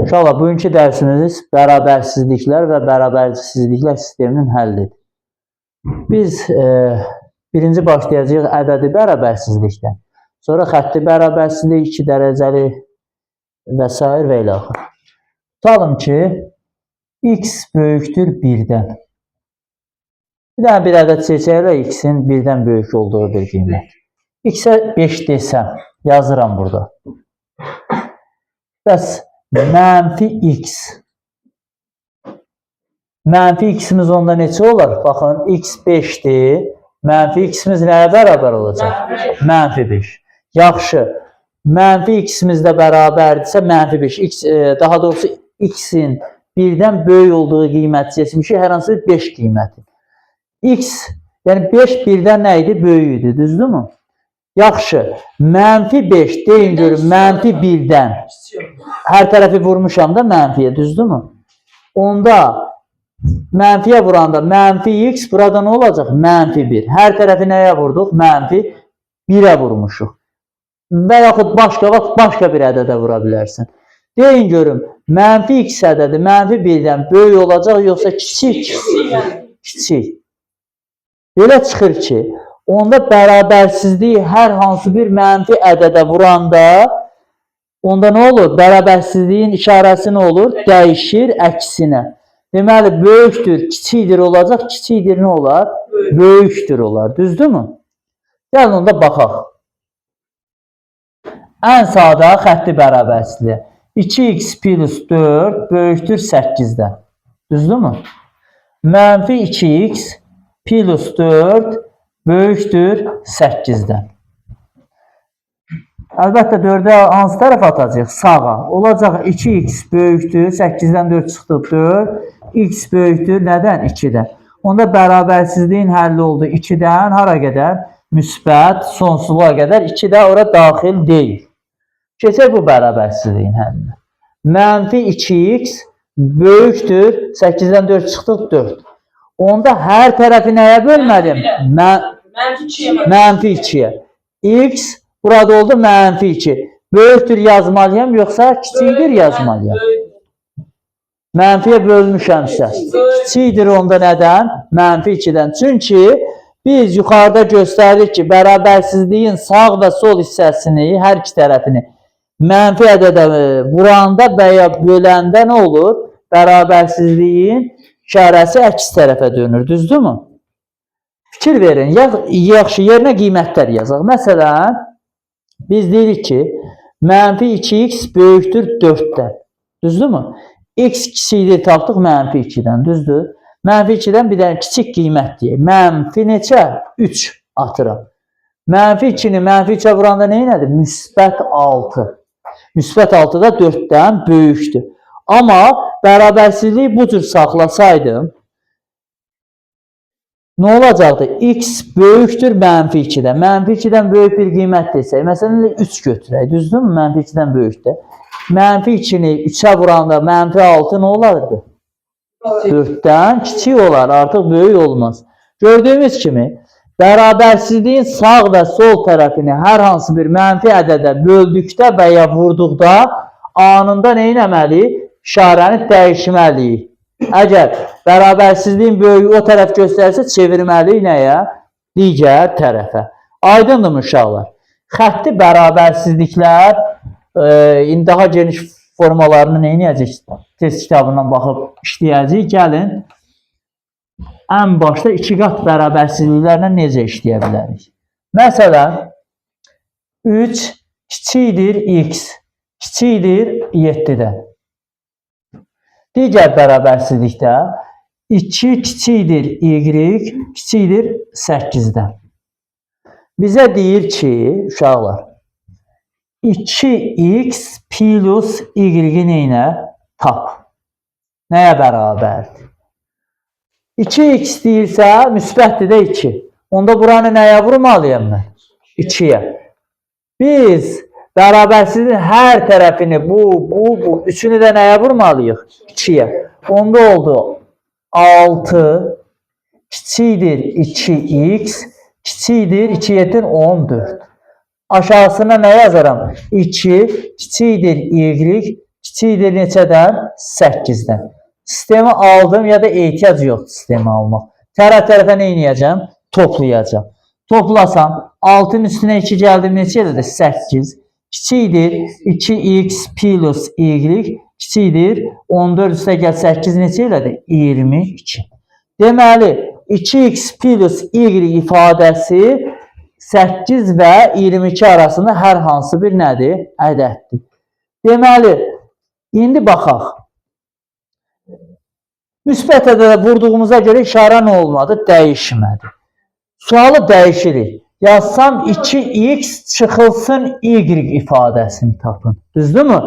İnşallah bugünkü dərsimiz bərabərsizliklər və bərabərsizliklər sisteminin həllidir. Biz birinci başlayacağıq ədədi bərabərsizlikdən. Sonra xətti bərabərsizlik, 2 dərəcəli və s. və ilə axır. Tutalım ki, x böyükdür 1-dən. Bir dənə bir ədəd seçərək x-in 1-dən böyük olduğu bir qiymət. X-ə 5 desəm, yazıram burada. Bəs mənfi x. Mənfi x-imiz onda neçə olar? Baxın, x 5-dir. Mənfi x-imiz nəyə bərabər olacaq? Mənfi 5. Yaxşı. Mənfi x-imiz də bərabərdirsə, mənfi 5. Daha doğrusu x-in 1-dən böyük olduğu qiymət seçmişik. Hər hansı 5 qiyməti. X, yəni 5 1-dən nə idi? Böyük idi, düzdürmü? Yaxşı. Mənfi 5 deyin görün, mənfi 1-dən. Hər tərəfi vurmuşam da mənfiyə, düzdürmü? Onda mənfiyə vuranda mənfi x, burada nə olacaq? Mənfi 1. Hər tərəfi nəyə vurduq? Mənfi 1-ə vurmuşuq. Və yaxud başqa vaxt başqa bir ədədə vura bilərsin. Deyin görün, mənfi x ədədi mənfi 1-dən böyük olacaq, yoxsa kiçik? Kiçik. Belə çıxır ki, onda bərabərsizliyi hər hansı bir mənfi ədədə vuranda, onda nə olur? Bərabərsizliyin işarəsi nə olur? Dəyişir əksinə. Deməli, böyükdür, kiçikdir olacaq, kiçikdir nə olar? Böyükdür olar, düzdürmü? Gəlin onda baxaq. Ən sadə xətti bərabərsizliyə. 2x plus 4 böyükdür 8-dən. Düzdürmü? Mənfi 2x plus 4 böyükdür 8-dən. Əlbəttə 4-ə hansı tərəf atacaq? Sağa. Olacaq 2x böyükdür, 8-dən 4 çıxdı 4, x böyükdür nədən? 2-dən. Onda bərabərsizliyin həlli oldu 2-dən hara qədər? Müsbət, sonsuzluğa qədər 2-də ora daxil deyil. Keçək bu bərabərsizliyin həllinə. Mənfi 2x böyükdür, 8-dən 4 çıxdıq 4. Onda hər tərəfi nəyə bölməliyim? Mənfi 2-yə. X burada oldu mənfi 2. Böyükdür yazmalıyam, yoxsa kiçikdir yazmalıyam? Mənfiyə bölmüşəmsə. Kiçikdir onda nədən? Mənfi 2-dən. Çünki biz yuxarıda göstərdik ki, bərabərsizliyin sağ və sol hissəsini, hər iki tərəfini mənfi ədədə vuranda və ya böləndə nə olur? Bərabərsizliyin işarəsi əks tərəfə dönür, düzdürmü? Fikir verin, yaxşı yerinə qiymətlər yazaq. Məsələn, biz deyirik ki, mənfi 2x böyükdür 4-dən. Düzdürmü? X kiçikdir tapdıq mənfi 2-dən, düzdür? Mənfi 2-dən bir dənə kiçik qiymət deyək. Mənfi neçə? 3 atıram. Mənfi 2-ni mənfi 3-ə vuranda nə elədir? Müsbət 6. Müsbət 6 da 4-dən böyükdür. Amma bərabərsizliyi bu cür saxlasaydım, nə olacaqdı? X böyükdür mənfi 2-dən. Mənfi 2-dən böyük bir qiymət desək, məsələn 3 götürək, düzdürmü? Mənfi 2-dən böyükdür. Mənfi 2-ni 3-ə vuranda mənfi 6 nə olardı? 4-dən kiçik olar, artıq böyük olmaz. Gördüyümüz kimi, bərabərsizliyin sağ və sol tərəfini hər hansı bir mənfi ədədə böldükdə və ya vurduqda anında nə etməliyik? İşarəni dəyişməliyik. Əgər bərabərsizliyin böyüyü o tərəf göstərsə, çevirməliyik nəyə? Digər tərəfə. Aydındır uşaqlar? Xətti bərabərsizliklər indi daha geniş formalarını nə edəcək? Test kitabından baxıb işləyəcək. Gəlin, ən başda 2 qat bərabərsizliklərlə necə işləyə bilərik? Məsələn, 3 kiçikdir x, kiçikdir 7-dən. Digər bərabərsizlikdə 2 kiçikdir y, kiçikdir 8-dən. Bizə deyir ki, uşaqlar, 2x plus y-i neynə? Tap. Nəyə bərabərdir? 2x deyirsə, müsbətdir də 2. Onda buranı nəyə vurmalıyam mən? 2-yə. Biz bərabərsizliyin hər tərəfini, bu, üçünü də nəyə vurmalıyıq? 2-yə. Onda oldu 6 kiçikdir 2x, kiçikdir 2-yə 14. Aşağısına nə yazaram? 2 kiçikdir y, kiçikdir neçədən? 8-dən. Sistemi aldım ya da ehtiyac yoxdur sistemi almaq. Tərəf-tərəfə nə edəcəm? Toplayacağım. Toplasam 6-ın üstünə 2 gəldim neçə elədir? 8. Kiçikdir 2x plus y kiçikdir 14 üstə gəl 8 neçə elədir? 22. Deməli 2x plus y ifadəsi 8 və 22 arasında hər hansı bir nədir? Ədəddir. Deməli, indi baxaq. Müsbət ədədə vurduğumuza görə işarə nə olmadı? Dəyişmədi. Sualı dəyişirik. Yazsam 2x çıxılsın y ifadəsini tapın. Düzdürmü?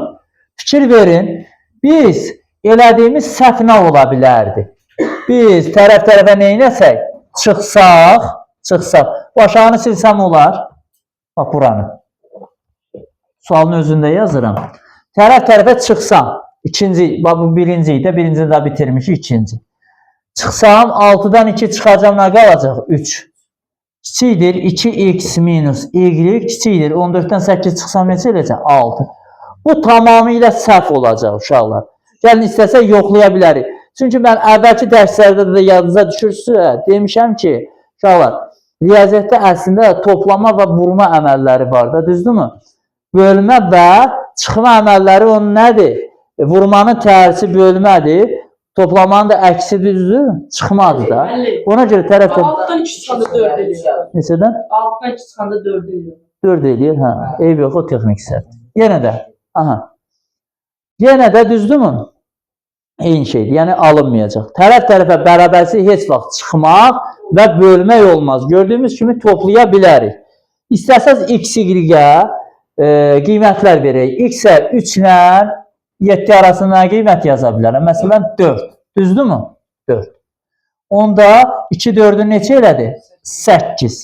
Fikir verin. Biz elədiyimiz səhv nə ola bilərdi? Biz tərəf-tərəfə nə edəsək? Çıxsaq. Başağını silsəm olar. Bax buranı. Sualın özündə yazıram. Tərəf-tərəfə çıxsam. Bu birinci idi. Birincini də bitirmişik. İkinci. Çıxsam 6-dan 2 çıxacam nə qalacaq? 3. Kiçikdir 2x minus y kiçikdir 14-dən 8 çıxsam neçə eləcək? 6. Bu tamamilə səhv olacaq uşaqlar. Gəlin istəsək yoxlaya bilərik. Çünki mən əvvəlki dərslərdə də yadınıza düşürsə, demişəm ki, uşaqlar, riyaziyyatda əslində toplama və vurma əməlləri var da, düzdürmü? Bölmə və çıxma əməlləri onun nədir? Vurmanın tərsi bölmədir, toplamanın da əksi düzdür, çıxmadır da. Ona görə tərəfdən... 6-dan 2 çıxanda 4 eləyir. Neçədən? 6-dan 2 çıxanda 4 eləyir. 4 eləyir, hə. Eyb yox, o texnik səhvdir. Yenə də, aha. Yenə də düzdürmü? Eyni şeydir, yəni alınmayacaq. Tərəf-tərəfə bərabərsi heç vaxt çıxmaq və bölmək olmaz. Gördüyümüz kimi toplaya bilərik. İstəsəz x, y-ə qiymətlər verək. X-ə 3 ilə 7 arasında qiymət yaza bilərəm. Məsələn, 4. Düzdürmü? 4. Onda 2, 4-ü neçə elədi? 8.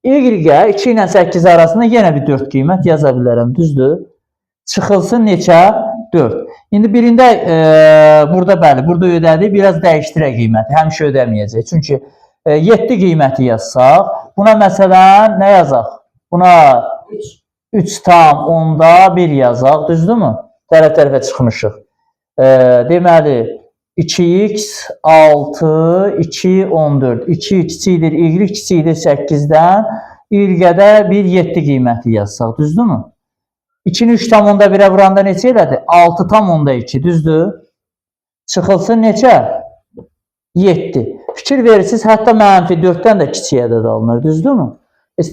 Y-ə 2 ilə 8 arasında yenə bir 4 qiymət yaza bilərəm. Düzdür? Çıxılsın neçə? 4. İndi birində burada bəli, burada ödədik, biraz dəyişdirək qiyməti. Həmişə ödəməyəcək. Çünki 7 qiyməti yazsaq, buna məsələn nə yazaq? Buna 3 tam 10-da 1 yazaq. Düzdürmü? Tərəf-tərəfə çıxmışıq. Deməli, 2x 6, 2, 14. 2 kiçikdir, y kiçikdir 8-dən. Y-də bir 7 qiyməti yazsaq. Düzdürmü? 2-ni 3 tam 10-da 1-ə vuranda neçə elədi? 6 tam 10-da 2, düzdür? Çıxılsın neçə? 7. Fikir verirsiniz, hətta mənfi 4-dən də kiçiyə də alınır, düzdürmü?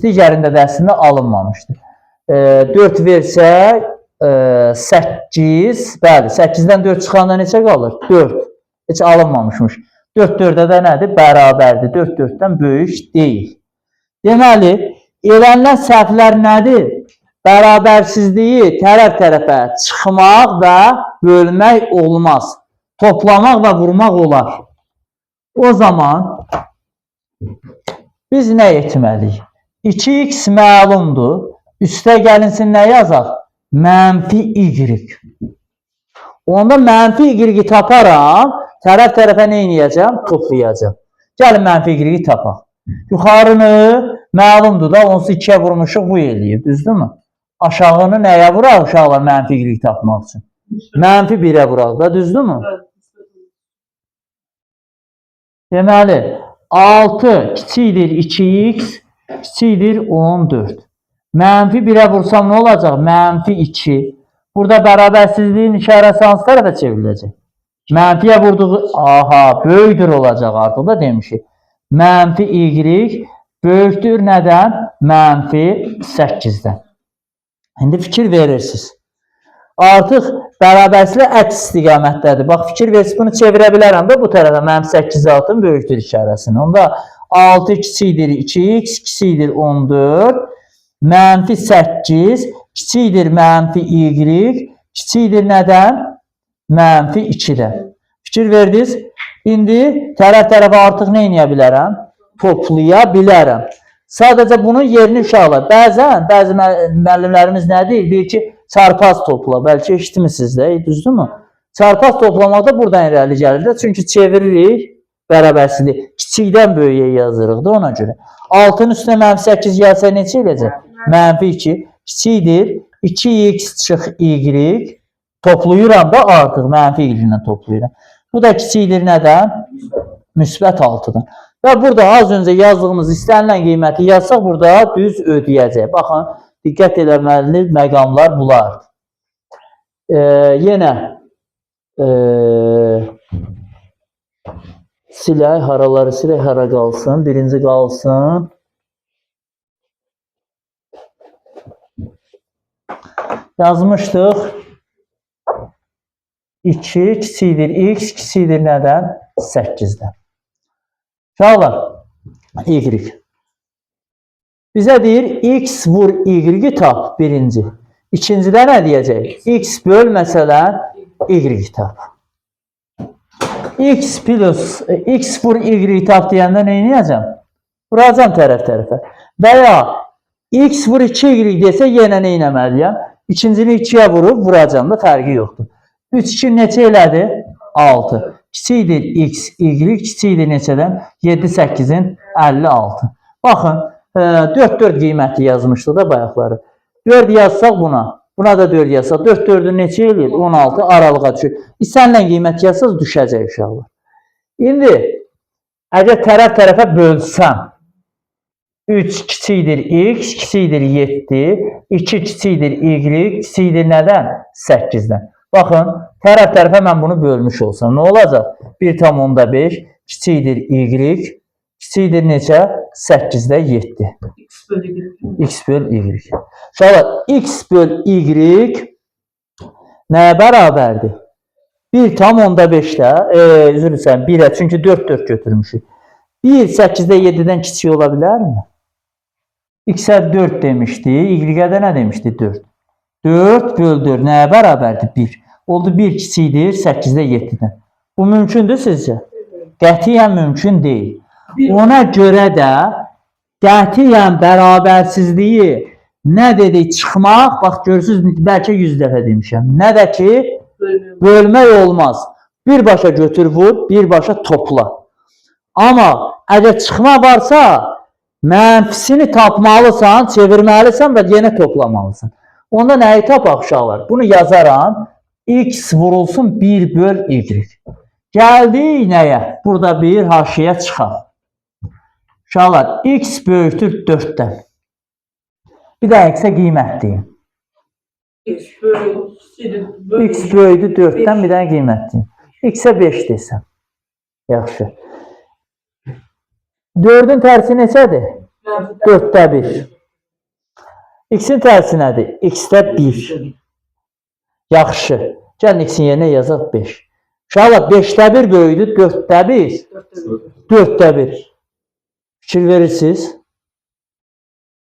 Digərində də əslində alınmamışdır. 4 versək, 8, bəli, 8-dən 4 çıxanda neçə qalır? 4. Heç alınmamışmış. 4 4-də də nədir? Bərabərdir. 4 4-dən böyük deyil. Deməli, elənilən səhvlər nədir? Bərabərsizliyi tərəf-tərəfə çıxmaq və bölmək olmaz. Toplamaq və vurmaq olar. O zaman biz nə etməliyik? 2x məlumdur. Üstə gəlinsin nə yazaq? Mənfi y. Onda mənfi y taparam. Tərəf-tərəfə nə edəcəm? Toplayacam. Gəlin mənfi y tapaq. Yuxarını məlumdur da, onsuz 2-yə vurmuşuq, bu eləyir. Düzdürmü? Aşağını nəyə vuraq uşaqlar mənfi y tapmaq üçün? Mənfi 1-ə vuraq da, düzdürmü? Deməli, 6 kiçikdir 2x, kiçikdir 14. Mənfi 1-ə vursam nə olacaq? Mənfi 2. Burada bərabərsizliyin işarəsi hansı tərəfə çevriləcək? Mənfiyə vurduğu, böyükdür olacaq artıq da demişik. Mənfi y böyükdür nədən? Mənfi 8-dən. İndi fikir verirsiniz. Artıq bərabərsizlik əks istiqamətdədir. Bax, fikir verirsiniz, bunu çevirə bilərəm də bu tərəfə. Mənfi 8 altın böyükdür işarəsini. Onda 6 kiçikdir 2x, kiçikdir 14. Mənfi 8, kiçikdir mənfi y, kiçikdir nədən? Mənfi 2-dən. Fikir verdiniz. İndi tərəf-tərəfə artıq nə edə bilərəm? Toplaya bilərəm. Sadəcə bunun yerini uşaqlar. Bəzi müəllimlərimiz nə deyir? Deyir ki, çarpaz topla. Bəlkə eşitmişsiniz də, düzdürmü? Çarpaz toplamaq da buradan irəli gəlir də. Çünki çeviririk bərabərsizlik. Kiçikdən böyüyə yazırıq da ona görə. 6-nın üstünə mənfi 8 gəlsə neçə eləcək? Mənfi 2. Kiçikdir 2x çıx y Toplayıram da artıq mənfi ilə toplayıram. Bu da kiçikdir nədən? Müsbət 6-dan. Və burada az öncə yazdığımız istənilən qiyməti yazsaq burada düz ödəyəcək. Baxın, diqqət eləməli məqamlar bunlar. Yenə silək, haraları silək, hara qalsın. Birinci qalsın. Yazmışdıq. 2 kiçikdir x, kiçikdir nədən? 8-dən. Uşaqlar, y. Bizə deyir, x vur y tap birinci. İkincidə nə deyəcək? X böl məsələn y tap. X plus x vur y tap deyəndə nə edəcəm? Vuracam tərəf-tərəfə. Və ya x vur 2y desə yenə nə etməliyəm? İkincini 2-yə vurub vuracam da fərqi yoxdur. 3 2 neçə elədi? 6. Kiçikdir x, y, kiçikdir neçədən? 7 8-in 56. Baxın, 4 qiyməti yazmışdıq da bayaqları. 4 yazsaq buna, buna da 4 yazsaq, 4 4-ü neçə eləyir? 16 aralığa düşür. İstənilən qiymət yazsaq düşəcək uşaqlar. İndi əgər tərəf-tərəfə bölsəm, 3 kiçikdir x, kiçikdir 7, 2 kiçikdir y, kiçikdir nədən? 8-dən. Baxın, tərəf-tərəfə mən bunu bölmüş olsam, nə olacaq? 1,5 kiçikdir y, kiçikdir neçə? 8-də 7. X böl y. Uşaqlar, x böl y nəyə bərabərdir? 1,5-də, üzr istəyirəm, 1-ə, çünki 4 götürmüşük. 1 8-də 7-dən kiçik ola bilərmi? X-ə 4 demişdi, y-ə də nə demişdi? 4. 4 böl 4 nəyə bərabərdir? 1. Oldu 1 kiçikdir 8-də 7-dən. Bu mümkündür sizcə? Qətiyyən mümkün deyil. Ona görə də qətiyyən bərabərsizliyi nə dedik? Çıxmaq, bax görürsünüz, bəlkə 100 dəfə demişəm. Nə də ki, bölmək olmaz. Birbaşa götür vur, birbaşa topla. Amma əgər çıxma varsa, mənfisini tapmalısan, çevirməlisən və yenə toplamalısan. Onda nəyi tapaq uşaqlar? Bunu yazaram. X vurulsun 1 böl y. Gəldik nəyə? Burada bir haşiyə çıxaq. Uşaqlar, x böyükdür 4-dən. Bir də x-ə qiymət deyim. X böyükdür 4-dən, bir də qiymət deyim. X-ə 5 desəm. Yaxşı. 4-ün tərsi neçədir? 4-də 1. X-in tərsi nədir? X-də 1. Yaxşı. Gəlin x-in yerinə yazaq 5. Uşaqlar, 5-də 1 böyüdür, 4-də 1. 4-də 1. Fikir verirsiniz.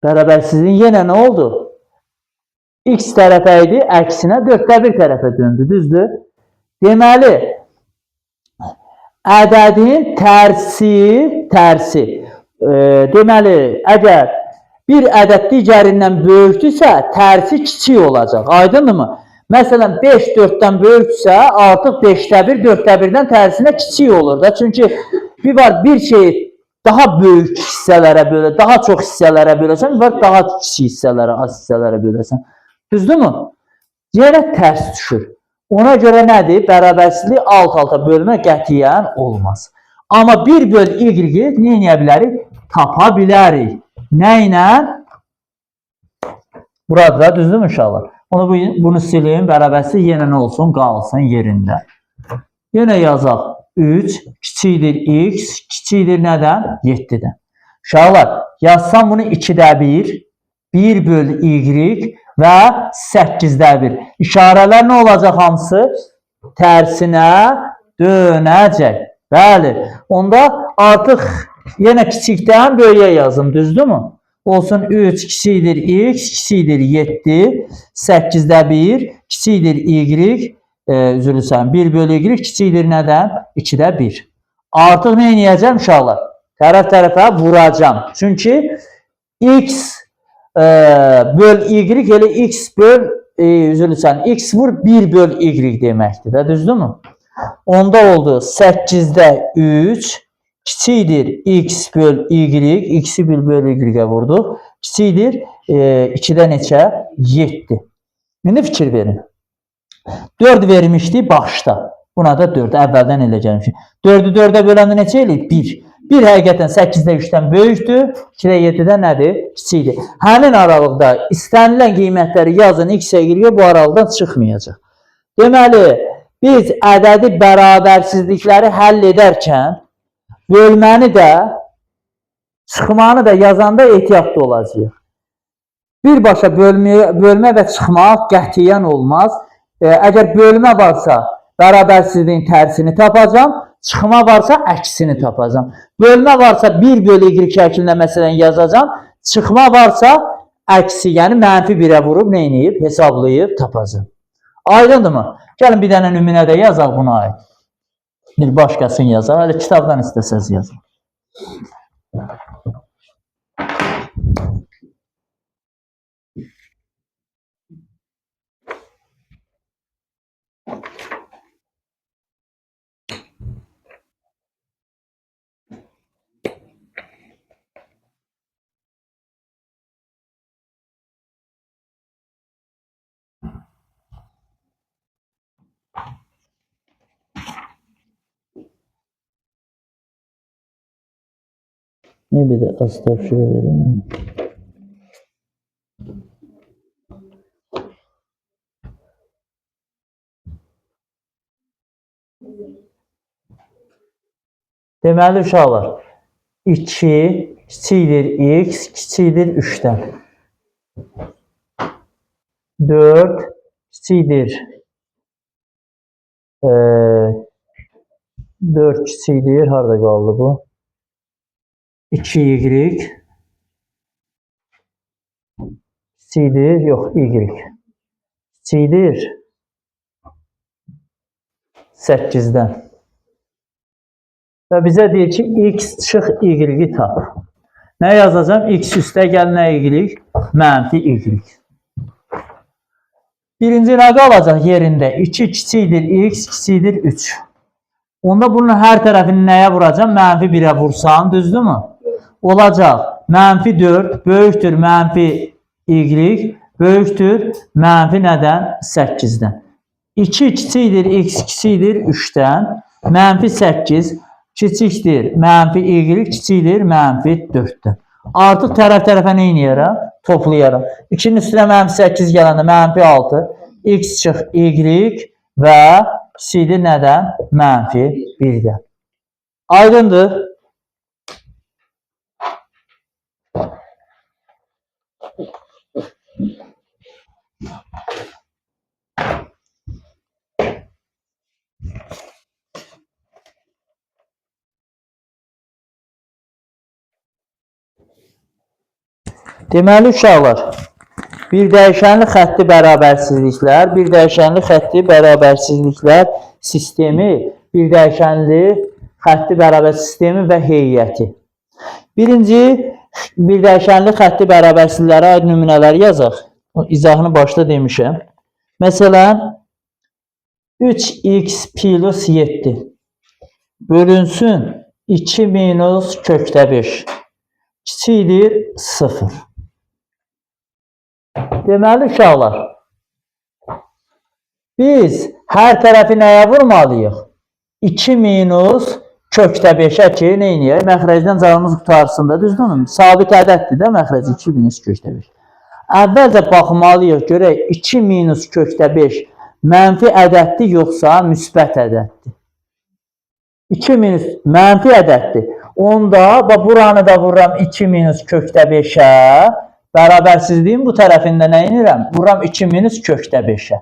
Bərabərsizliyin yenə nə oldu? X tərəfə idi, əksinə 4-də 1 tərəfə döndü, düzdür? Deməli, ədədin tərsi. Deməli, əgər bir ədəd digərindən böyükdürsə, tərsi kiçik olacaq. Aydındırmı? Məsələn, 5 4-dən böyükdürsə, artıq 5-də 1, 4-də 1-dən tərsinə kiçik olur da. Çünki bir şeyi daha böyük hissələrə bölə, daha çox hissələrə böləsən, daha kiçik hissələrə, az hissələrə böləsən. Düzdürmü? Yenə tərs düşür. Ona görə nədir? Bərabərsizlik alt-alta bölmə qətiyyən olmaz. Amma 1 böl y-i nə edə bilərik? Tapa bilərik. Nə ilə? Burada, düzdürmü uşaqlar? Bunu silin, bərabərsizlik yenə nə olsun? Qalsın yerində. Yenə yazaq. 3 kiçikdir x, kiçikdir nədən? 7-dən. Uşaqlar, yazsam bunu 2-də 1, 1 böl y və 8-də 1. İşarələr nə olacaq hamısı? Tərsinə dönəcək. Bəli, onda artıq yenə kiçikdən böyüyə yazım, düzdürmü? Olsun 3 kiçikdir x, kiçikdir 7, 8-də 1, kiçikdir y, üzr istəyirəm, 1 böl y kiçikdir nədən? 2-də 1. Artıq nə edəcəm uşaqlar? Tərəf-tərəfə vuracam. Çünki x böl y elə x böl, üzr istəyirəm, x vur 1 böl y deməkdir də, düzdürmü? Onda oldu 8-də 3, kiçikdir x böl y, x-i 1 böl y-ə vurduq. Kiçikdir 2-də neçə? 7. İndi fikir verin. 4 vermişdi başda. Buna da 4 əvvəldən elə gəlmişik. 4-ü 4-ə böləndə neçə eləyir? 1. 1 həqiqətən 8-də 3-dən böyükdür, 2-də 7-də nədir? Kiçikdir. Həmin aralıqda istənilən qiymətləri yazın, x əgirliyə bu aralıqdan çıxmayacaq. Deməli, biz ədədi bərabərsizlikləri həll edərkən bölməni də, çıxmanı da yazanda ehtiyatlı olacağıq. Birbaşa bölmə və çıxmaq qətiyyən olmaz. Əgər bölmə varsa, bərabərsizliyin tərsini tapacam, çıxma varsa, əksini tapacam. Bölmə varsa, 1 bölü y şəklində məsələn yazacam, çıxma varsa, əksi, yəni mənfi 1-ə vurub, neyniyib, hesablayıb tapacam. Aydındır mı? Gəlin bir dənə nümunə də yazaq buna aid. Bir başqasını yazaq, hələ kitabdan istəsəz yazaq. Niye bir de astar şuraya verelim? Deməli uşaqlar, 2 kiçikdir x, kiçikdir 3-dən. 4 kiçikdir 4 kiçikdir, harada qaldı bu? 2y kiçikdir, yox, y kiçikdir 8-dən. Və bizə deyir ki, x çıx y tap. Nə yazacağım? X üstə gəl nə y? Mənfi y. Birinci nə qalacaq yerində? 2 kiçikdir x, kiçikdir 3. Onda bunun hər tərəfini nəyə vuracam? Mənfi 1-ə vursam, düzdür mü? Olacaq. Mənfi 4 böyükdür mənfi y, böyükdür mənfi nədən? 8-dən. 2 kiçikdir x, kiçikdir 3-dən. Mənfi 8 kiçikdir mənfi y, kiçikdir mənfi 4-dən. Artıq tərəf-tərəfə nə edirəm? Toplayaram. 2-nin üstünə mənfi 8 gələndə mənfi 6, x çıx y və kiçikdir nədən? Mənfi 1-dən. Aydındır. Deməli uşaqlar, bir dəyişənli xətti bərabərsizliklər, sistemi, bir dəyişənli xətti bərabərsizlik sistemi və heyəti. Birinci, bir dəyişənli xətti bərabərsizliklərə aid nümunələri yazaq. İzahını başda demişəm. Məsələn, 3x plus 7 bölünsün 2 minus kökdə 5 kiçikdir 0. Deməli uşaqlar, biz hər tərəfi nəyə vurmalıyıq? 2 minus kökdə 5-ə ki, neyniyək? Məxrəcdən canımız qutarsın da, düzdür mü? Sabit ədəddir də məxrəc 2 minus kökdə 5. Əvvəlcə baxmalıyıq, görək 2 minus kökdə 5 mənfi ədəddir, yoxsa müsbət ədəddir? 2 minus mənfi ədəddir. Onda, buranı da vururam 2 minus kökdə 5-ə. Bərabərsizliyin bu tərəfində nə edirəm? Vururam 2 minus kökdə 5-ə.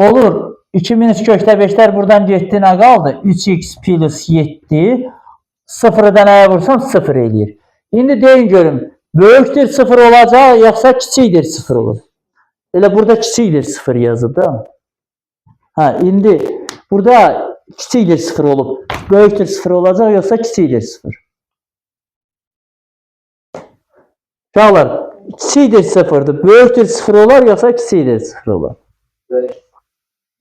Olur, 2 minus kökdə 5-lər buradan getdi, nə qaldı? 3x plus 7. 0-ı da nəyə vursam? 0 eləyir. İndi deyin görüm, böyükdür 0 olacaq, yoxsa kiçikdir 0 olur? Elə burada kiçikdir 0 yazıb da. İndi burada kiçikdir 0 olub, böyükdür 0 olacaq, yoxsa kiçikdir 0? Uşaqlar, kiçikdir 0'dır, böyükdür 0 olar, yoxsa kiçikdir 0 olar?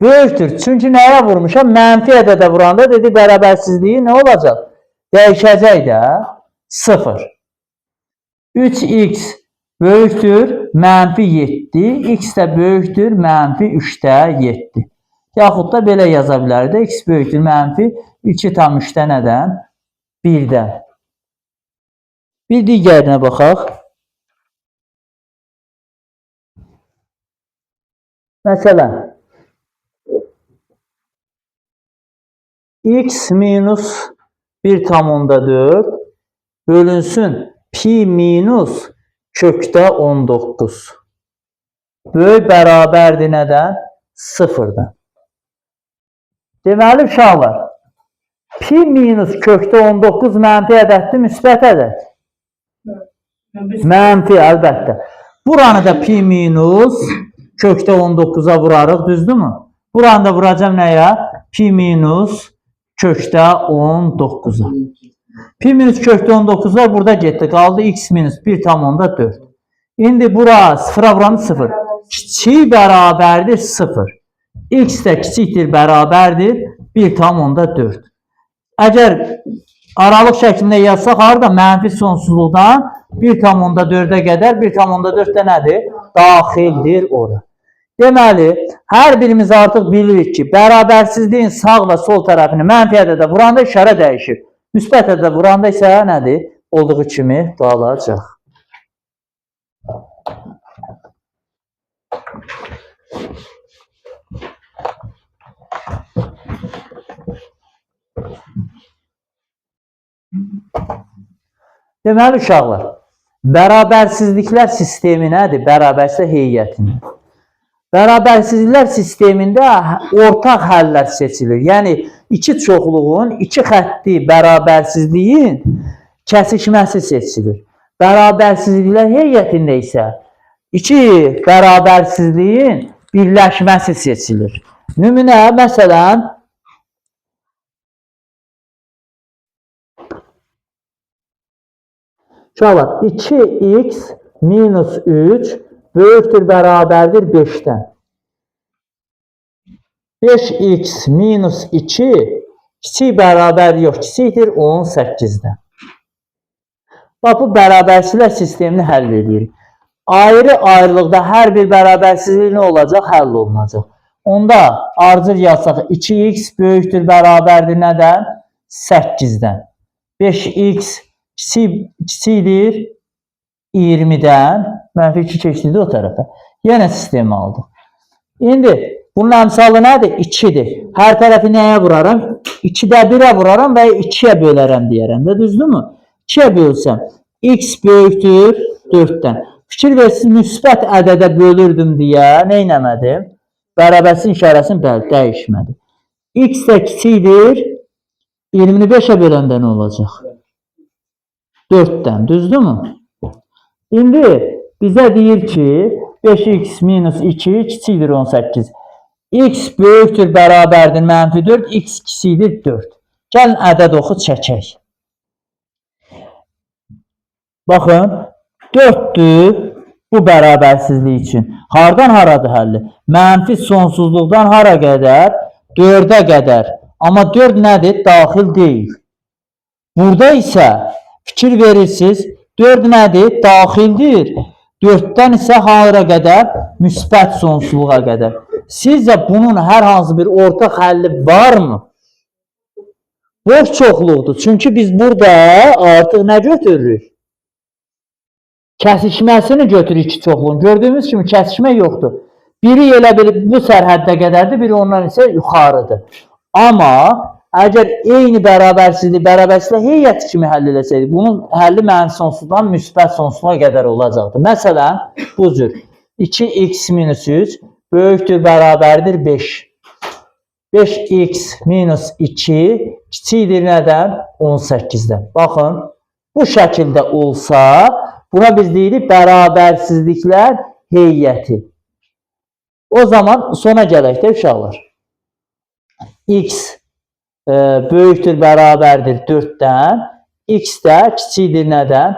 Böyükdür, çünki nəyə vurmuşam? Mənfi ədədə vuranda dedi, bərabərsizliyi nə olacaq? Dəyişəcək də 0. 3x böyükdür -7, x də böyükdür -3/7. Yaxud da belə yaza bilərdik. X böyükdür -2/3 nədən? 1-dən. Bir digərinə baxaq. Məsələn, x minus 1/4 bölünsün pi minus kökdə 19. Böyük bərabərdir nədən? 0-dan. Deməli, uşaqlar, pi minus kökdə 19 mənfi ədəddir, müsbət ədəd. Mənfi, əlbəttə. Buranı da pi minus kökdə 19-a vurarıq, düzdürmü? Buranı da vuracam nəyə? Pi minus kökdə 19-a. Pi minus kökdə 19'lar burada getdi. Qaldı x minus 1/4. İndi bura 0'a vuranı 0. Kiçik bərabərdir 0. X də kiçikdir bərabərdir 1/4. Əgər aralıq şəklində yazsaq, harada mənfi sonsuzluqdan 1/4'ə qədər 1/4 də nədir? Daxildir ora. Deməli, hər birimiz artıq bilirik ki, bərabərsizliyin sağ və sol tərəfini mənfi ədədə vuranda işarə dəyişir. Müsbət ədədə vuranda isə nədir? Olduğu kimi qalacaq. Deməli, uşaqlar, bərabərsizliklər sistemi nədir? Bərabərsizlik heyətini. Bərabərsizliklər sistemində ortaq həllər seçilir. Yəni, iki çoxluğun, iki xətti bərabərsizliyin kəsişməsi seçilir. Bərabərsizliklər heyətində isə iki bərabərsizliyin birləşməsi seçilir. Nümunə, məsələn, uşaqlar, 2x minus 3 böyükdür bərabərdir 5'dən. 5x minus 2 kiçik bərabər yox, kiçikdir 18'dən. Bax, bu bərabərsizliklər sistemini həll edirik. Ayrı-ayrılıqda hər bir bərabərsizlik nə olacaq? Həll olunacaq. Onda arcıl yazsaq 2x böyükdür bərabərdir nədən? 8'dən. 5x kiçikdir 20'dən. Mənfi 2 keçdirdi o tərəfə. Yenə sistemi aldıq. İndi bunun əmsalı nədir? 2'dir. Hər tərəfi nəyə vuraram? 2'də 1'ə vuraram və 2'yə bölərəm deyərəm də, düzdürmü? 2'yə bölsəm, x böyükdür 4'dən. Fikir versiniz, müsbət ədədə bölürdüm deyə nə eləmədim? Bərabərsizlik işarəsini dəyişmədi. X də kiçikdir 25'ə böləndə nə olacaq? 4'dən, düzdürmü? İndi bizə deyir ki, 5x minus 2 kiçikdir 18. X böyükdür bərabərdir -4, x kiçikdir 4. Gəlin ədəd oxu çəkək. Baxın, 4'dür bu bərabərsizlik üçün. Hardan haradır həlli? Mənfi sonsuzluqdan hara qədər? 4'ə qədər. Amma 4 nədir? Daxil deyil. Burada isə fikir verirsiniz, 4 nədir? Daxildir. 4'dən isə hara qədər? Müsbət sonsuzluğa qədər. Sizcə bunun hər hansı bir ortaq həlli varmı? Boş çoxluqdur. Çünki biz burada artıq nə götürürük? Kəsişməsini götürürük iki çoxluğun. Gördüyümüz kimi kəsişmə yoxdur. Biri elə bu sərhəddə qədərdir, biri ondan isə yuxarıdır. Amma əgər eyni bərabərsizlik heyəti kimi həll edəsəydik, bunun həlli mənfi sonsuzdan müsbət sonsuzluğa qədər olacaqdır. Məsələn, bu cür 2x minus 3 böyükdür bərabərdir 5. 5x minus 2 kiçikdir nədən? 18'dən. Baxın, bu şəkildə olsa, buna biz deyirik bərabərsizliklər heyəti. O zaman sona gələk də uşaqlar. X böyükdür bərabərdir 4'dən, x də kiçikdir nədən?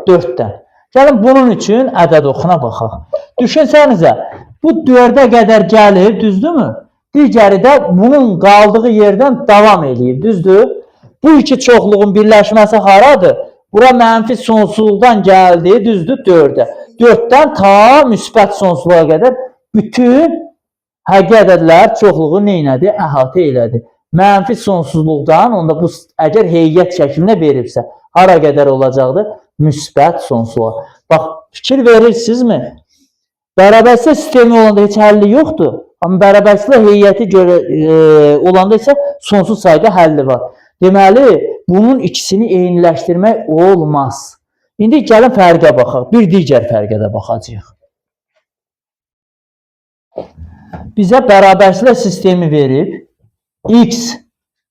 4'dən. Gəlin bunun üçün ədəd oxuna baxaq. Düşünsənizə, bu 4'ə qədər gəlir, düzdürmü? Digəri də bunun qaldığı yerdən davam eləyir, düzdür? Bu iki çoxluğun birləşməsi haradır? Bura mənfi sonsuzluqdan gəldi, düzdür? 4'ə. 4-dən ta müsbət sonsuzluğa qədər bütün həqiqi ədədlər çoxluğu neynədir? Əhatə elədi. Mənfi sonsuzluqdan, onda bu əgər heyət şəklində veribsə, hara qədər olacaqdır? Müsbət sonsuzluğa. Bax, fikir verirsinizmi? Bərabərsizlik sistemi olanda heç həlli yoxdur. Amma bərabərsizlik heyəti olanda isə sonsuz sayda həlli var. Deməli, bunun ikisini eyniləşdirmək olmaz. İndi gəlin fərqə baxaq. Bir digər fərqə də baxacağıq. Bizə bərabərsizlik sistemi verib. X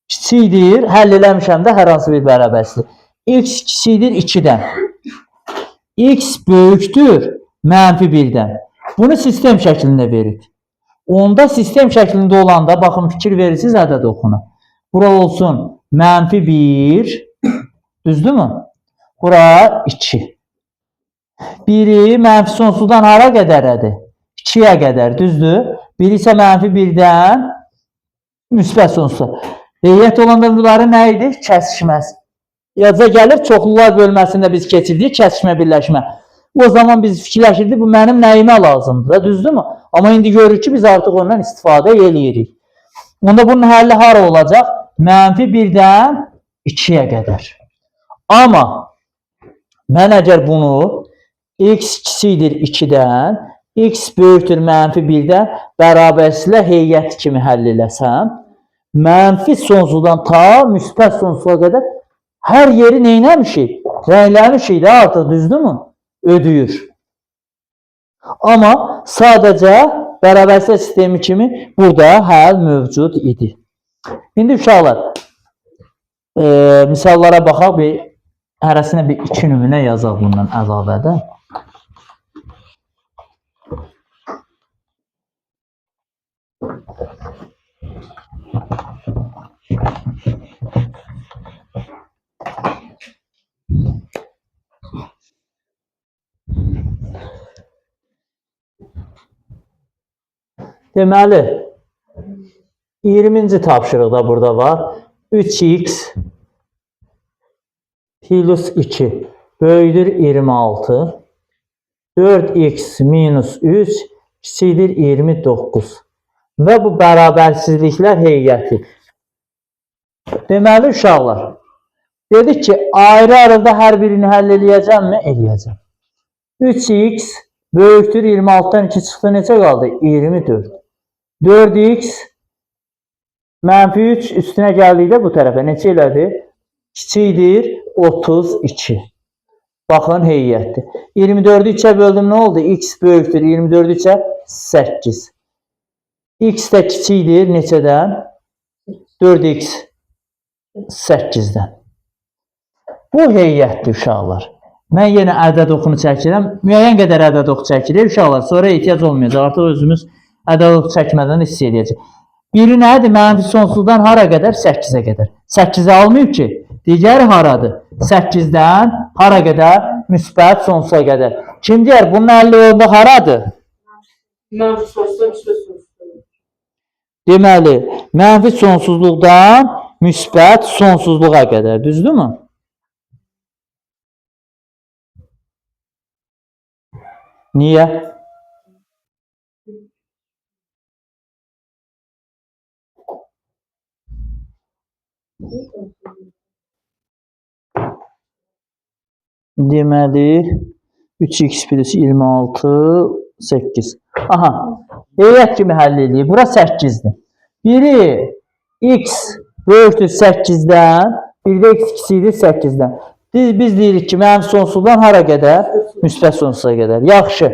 kiçikdir, həll eləmişəm də hər hansı bir bərabərsizlik. X kiçikdir 2-dən. X böyükdür mənfi 1-dən. Bunu sistem şəklində verib. Onda sistem şəklində olanda, baxın fikir verirsiniz ədəd oxuna. Bura olsun mənfi 1, düzdürmü? Bura 2. Biri mənfi sonsuzdan hara qədərədir? 2-yə qədər, düzdür? Biri isə mənfi 1-dən müsbət sonsuza. Heyət olanda bunları nə idi? Kəsişməz. Yaza gəlir, çoxlular bölməsində biz keçirdik, kəsişmə, birləşmə. O zaman biz fikirləşirdik, bu mənim nəyimə lazımdır, düzdürmü? Amma indi görürük ki, biz artıq ondan istifadə eləyirik. Onda bunun həlli hara olacaq? Mənfi 1-dən 2-yə qədər. Amma mən əgər bunu x kiçikdir 2-dən, x böyükdür mənfi 1-dən bərabərsizlik heyəti kimi həll eləsəm, mənfi sonsuzdan ta müsbət sonsuza qədər hər yeri neynəmişik? Rəngləmişik də artıq, düzdürmü? Ödüyür. Amma sadəcə bərabərsizlik sistemi kimi burada həll mövcud idi. İndi uşaqlar, misallara baxaq, hərəsinə bir 2 nümunə yazaq bundan əlavədə. Deməli, 20-ci tapşırıqda burada var. 3x plus 2 böyüdür 26. 4x minus 3 kiçikdir 29. Və bu bərabərsizliklər heyəti. Deməli, uşaqlar, dedik ki, ayrı-ayrıda hər birini həll eləyəcəmmi? Eləyəcəm. 3x böyükdür 26-dan 2 çıxdı, neçə qaldı? 24. 4x mənfi 3 üstünə gəldikdə bu tərəfə neçə elədi? Kiçikdir 32. Baxın, heyətdir. 24-ü 3-ə böldüm, nə oldu? X böyükdür 24-ü 3-ə 8. X də kiçikdir neçədən? 4x 8-dən. Bu heyətdir, uşaqlar. Mən yenə ədəd oxunu çəkirəm. Müəyyən qədər ədəd oxu çəkilir, uşaqlar. Sonra ehtiyac olmayacaq. Artıq özümüz ədəd oxu çəkmədən hiss edəcək. Biri nədir? Mənfi sonsuzdan hara qədər? 8-ə qədər. 8-i almayıb ki, digəri haradır? 8-dən hara qədər? Müsbət sonsuza qədər. Kim deyər? Bunun 50 olanda haradır? Mənfi sonsuzdan müsbət sonsuzluğa. Deməli, mənfi sonsuzluqdan müsbət sonsuzluğa qədər. Düzdürmü? Niyə? Deməli 3x plus 26 8. Aha. Heyət kimi həll edeyim. Bura 8-dir. Biri x böyükdür 8-dən, bir də x kiçikdir 8-dən. Biz deyirik ki, mənim sonsuzdan hara qədər? Müsbət sonsuza qədər. Yaxşı.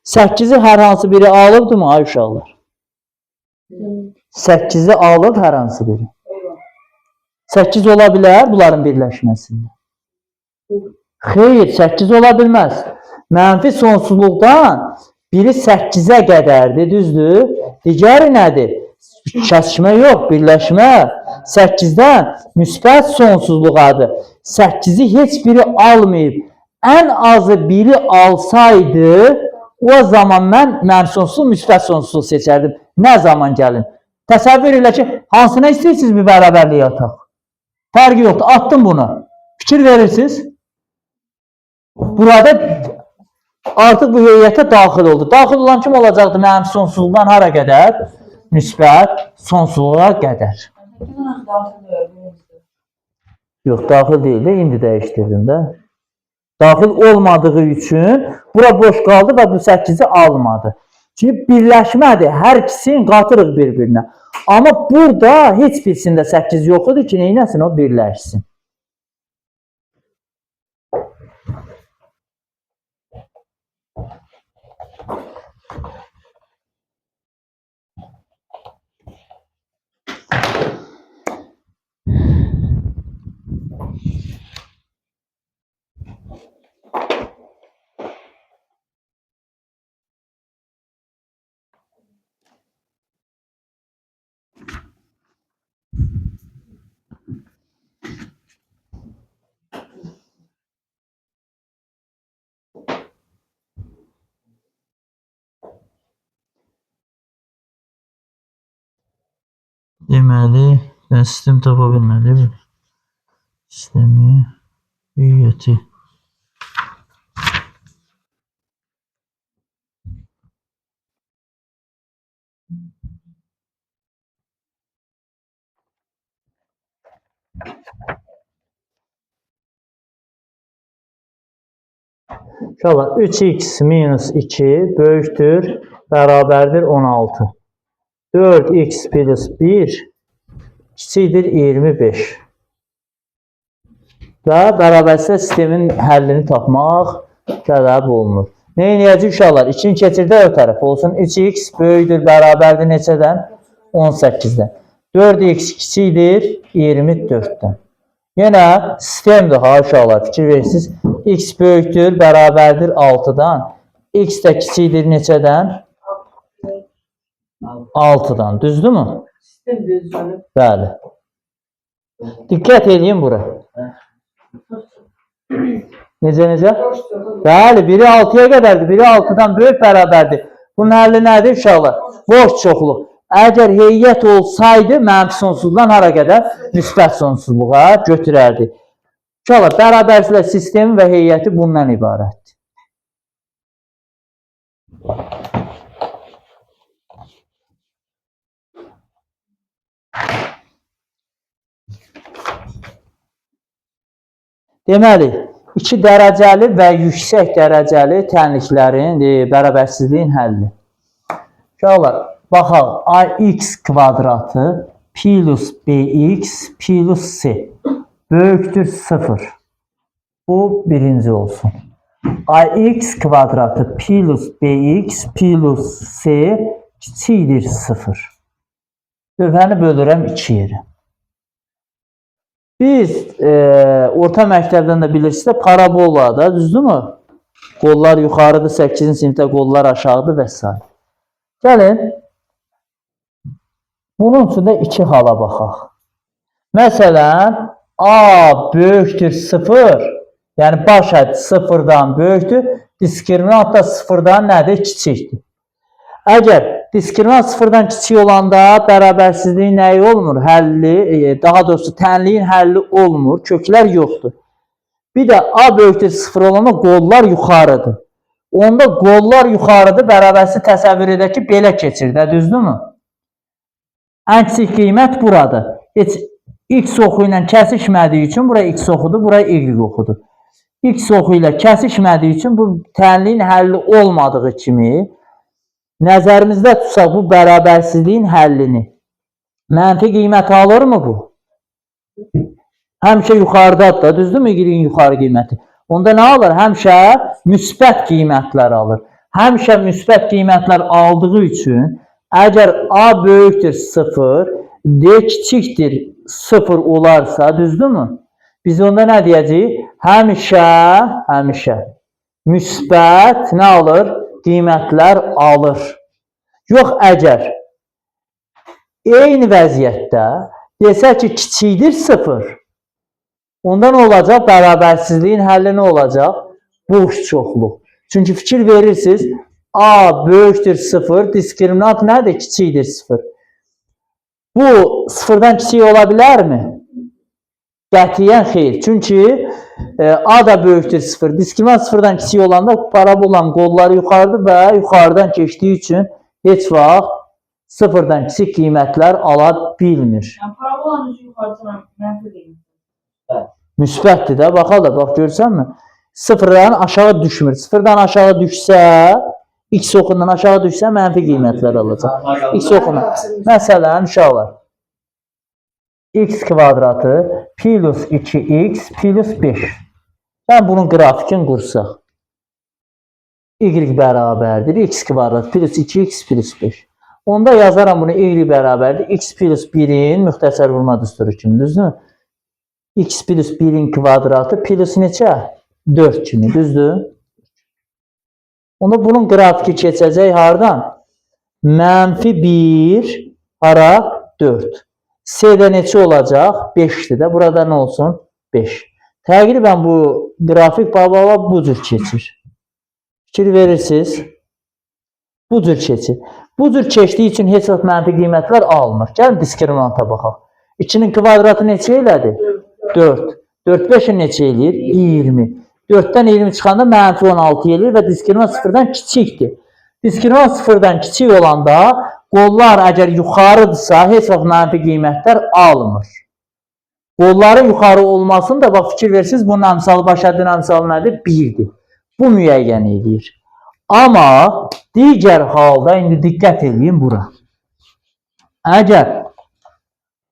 8-i hər hansı biri alıbdırmı ay uşaqlar? 8-i alıb hər hansı biri. 8 ola bilər bunların birləşməsində. Xeyr, 8 ola bilməz. Mənfi sonsuzluqdan biri 8-ə qədərdir, düzdür? Digəri nədir? Kəsişmə yox, birləşmə. 8-dən müsbət sonsuzluqadır. 8-i heç biri almayıb. Ən azı biri alsaydı, o zaman mən mənfi sonsuzluq, müsbət sonsuzluq seçərdim. Nə zaman gəlin? Təsəvvür elə ki, hansına istəyirsiniz bir bərabərliyə ataq? Fərqi yoxdur, attım bunu. Fikir verirsiniz. Burada artıq bu heyətə daxil oldu. Daxil olan kim olacaqdı? Mənfi sonsuzluqdan hara qədər? Müsbət sonsuzluğa qədər. Yox, daxil deyil də, indi dəyişdirdim də. Daxil olmadığı üçün bura boş qaldı və bu 8-i almadı. Çünki birləşmədir. Hər ikisini qatırıq bir-birinə. Amma burada heç birisində 8 yox idi ki, neynəsin o birləşsin. Deməli, mən sistem tapa bilmədim. Sistemi, heyəti. İnşallah 3x minus 2 böyükdür, bərabərdir 16. 4x plus 1 kiçikdir 25. Və bərabərsə sistemin həllini tapmaq tələb olunur. Nə edəcək uşaqlar? 2-ni keçirdə o tərəf olsun. 3x böyükdür, bərabərdir neçədən? 18-dən. 4x kiçikdir 24-dən. Yenə sistemdir ha uşaqlar, fikir verirsiniz. X böyükdür, bərabərdir 6-dan. X də kiçikdir neçədən? 6-dan. Düzdürmü? Sistem düzgün. Bəli. Diqqət edin bura. Necə? Bəli, biri 6-ya qədərdir, biri 6-dan böyük bərabərdir. Bunun həlli nədir uşaqlar? Boş çoxluq. Əgər heyət olsaydı, mənfi sonsuzluqdan hara qədər? Müsbət sonsuzluğa götürərdi. Uşaqlar, bərabərsizlik sistemi və heyəti bundan ibarətdir. Deməli, 2 dərəcəli və yüksək dərəcəli tənliklərin bərabərsizliyin həlli. Uşaqlar, baxaq, ax kvadratı plus bx plus c böyükdür 0. Bu birinci olsun. Ax kvadratı plus bx plus c kiçikdir 0. Lövhəni bölürəm 2 yerə. Biz orta məktəbdən də bilirsiniz, parabolada, düzdürmü? Qollar yuxarıdır, 8-ci sinifdə qollar aşağıdır və s. Gəlin, bunun üçün də 2 hala baxaq. Məsələn, a böyükdür 0, yəni baş həddi 0-dan böyükdür, diskriminant da 0-dan nədir? Kiçikdir. Əgər diskriminant 0-dan kiçik olanda bərabərsizliyin nəyi olmur? Həlli, daha doğrusu tənliyin həlli olmur, köklər yoxdur. Bir də a böyükdür 0 olanda qollar yuxarıdır. Onda qollar yuxarıdır, bərabərsiz təsəvvür edək ki, belə keçir də, düzdürmü? Ən kiçik qiymət buradır. Heç x oxu ilə kəsişmədiyi üçün bura x oxudur, bura y oxudur. X oxu ilə kəsişmədiyi üçün bu tənliyin həlli olmadığı kimi nəzərimizdə tutsaq bu bərabərsizliyin həllini. Mənfi qiymət alırmı bu? Həmişə yuxarıdadır da, düzdürmü? Y-in yuxarı qiyməti. Onda nə alır? Həmişə müsbət qiymətlər alır. Həmişə müsbət qiymətlər aldığı üçün, əgər a böyükdür 0, d kiçikdir 0 olarsa, düzdürmü? Biz onda nə deyəcəyik? Həmişə müsbət nə alır? Qiymətlər alır. Yox, əgər eyni vəziyyətdə desək ki, kiçikdir 0, onda nə olacaq? Bərabərsizliyin həlli nə olacaq? Boş çoxluq. Çünki fikir verirsiniz, a böyükdür 0, diskriminant nədir? Kiçikdir 0. Bu 0-dan kiçik ola bilərmi? Qətiyyən xeyr. Çünki A da böyükdür 0. Diskriminant 0-dan kiçik olanda parabolanın qolları yuxarıdır və yuxarıdan keçdiyi üçün heç vaxt 0-dan kiçik qiymətlər ala bilmir. Yəni parabolanın üzü yuxarıdan mənfi deyil. Müsbətdir də, baxal da, bax görsənmi? 0-dan aşağı düşmür. 0-dan aşağı düşsə, x oxundan aşağı düşsə mənfi qiymətlər alacaq. X oxundan. Məsələn, uşaqlar. X kvadratı plus 2x plus 5. Ben bunun grafikini qursaq. Y bərabərdir. X kvadrat plus 2x plus 5. Onda yazaram bunu y bərabərdir. X plus 1'in müxtəsər vurma düsturu kimi, düzdür? X plus 1'in kvadratı plus neçə? 4 kimi, düzdür? Onda bunun grafiki keçəcək hardan? Mənfi 1 hara 4. C'də neçə olacaq? 5'dir də. Burada nə olsun? 5. Təqribən bu qrafik baba bu cür keçir. Fikir verirsiniz. Bu cür keçir. Bu cür keçdiyi üçün heç vaxt mənfi qiymətlər almır. Gəlin diskriminanta baxaq. 2'nin kvadratı neçə elədi? 4. 4 5'in neçə eləyir? 20. 4'dən 20 çıxanda mənfi 16 eləyir və diskriminant 0-dan kiçikdir. Diskriminant 0-dan kiçik olanda qollar əgər yuxarıdırsa, heç vaxt mənfi qiymətlər almır. Qolların yuxarı olmasını da bax fikir versiniz, bunun əmsalı, baş həddin əmsalı nədir? 1'dir. Bu müəyyən edir. Amma digər halda indi diqqət edin bura. Əgər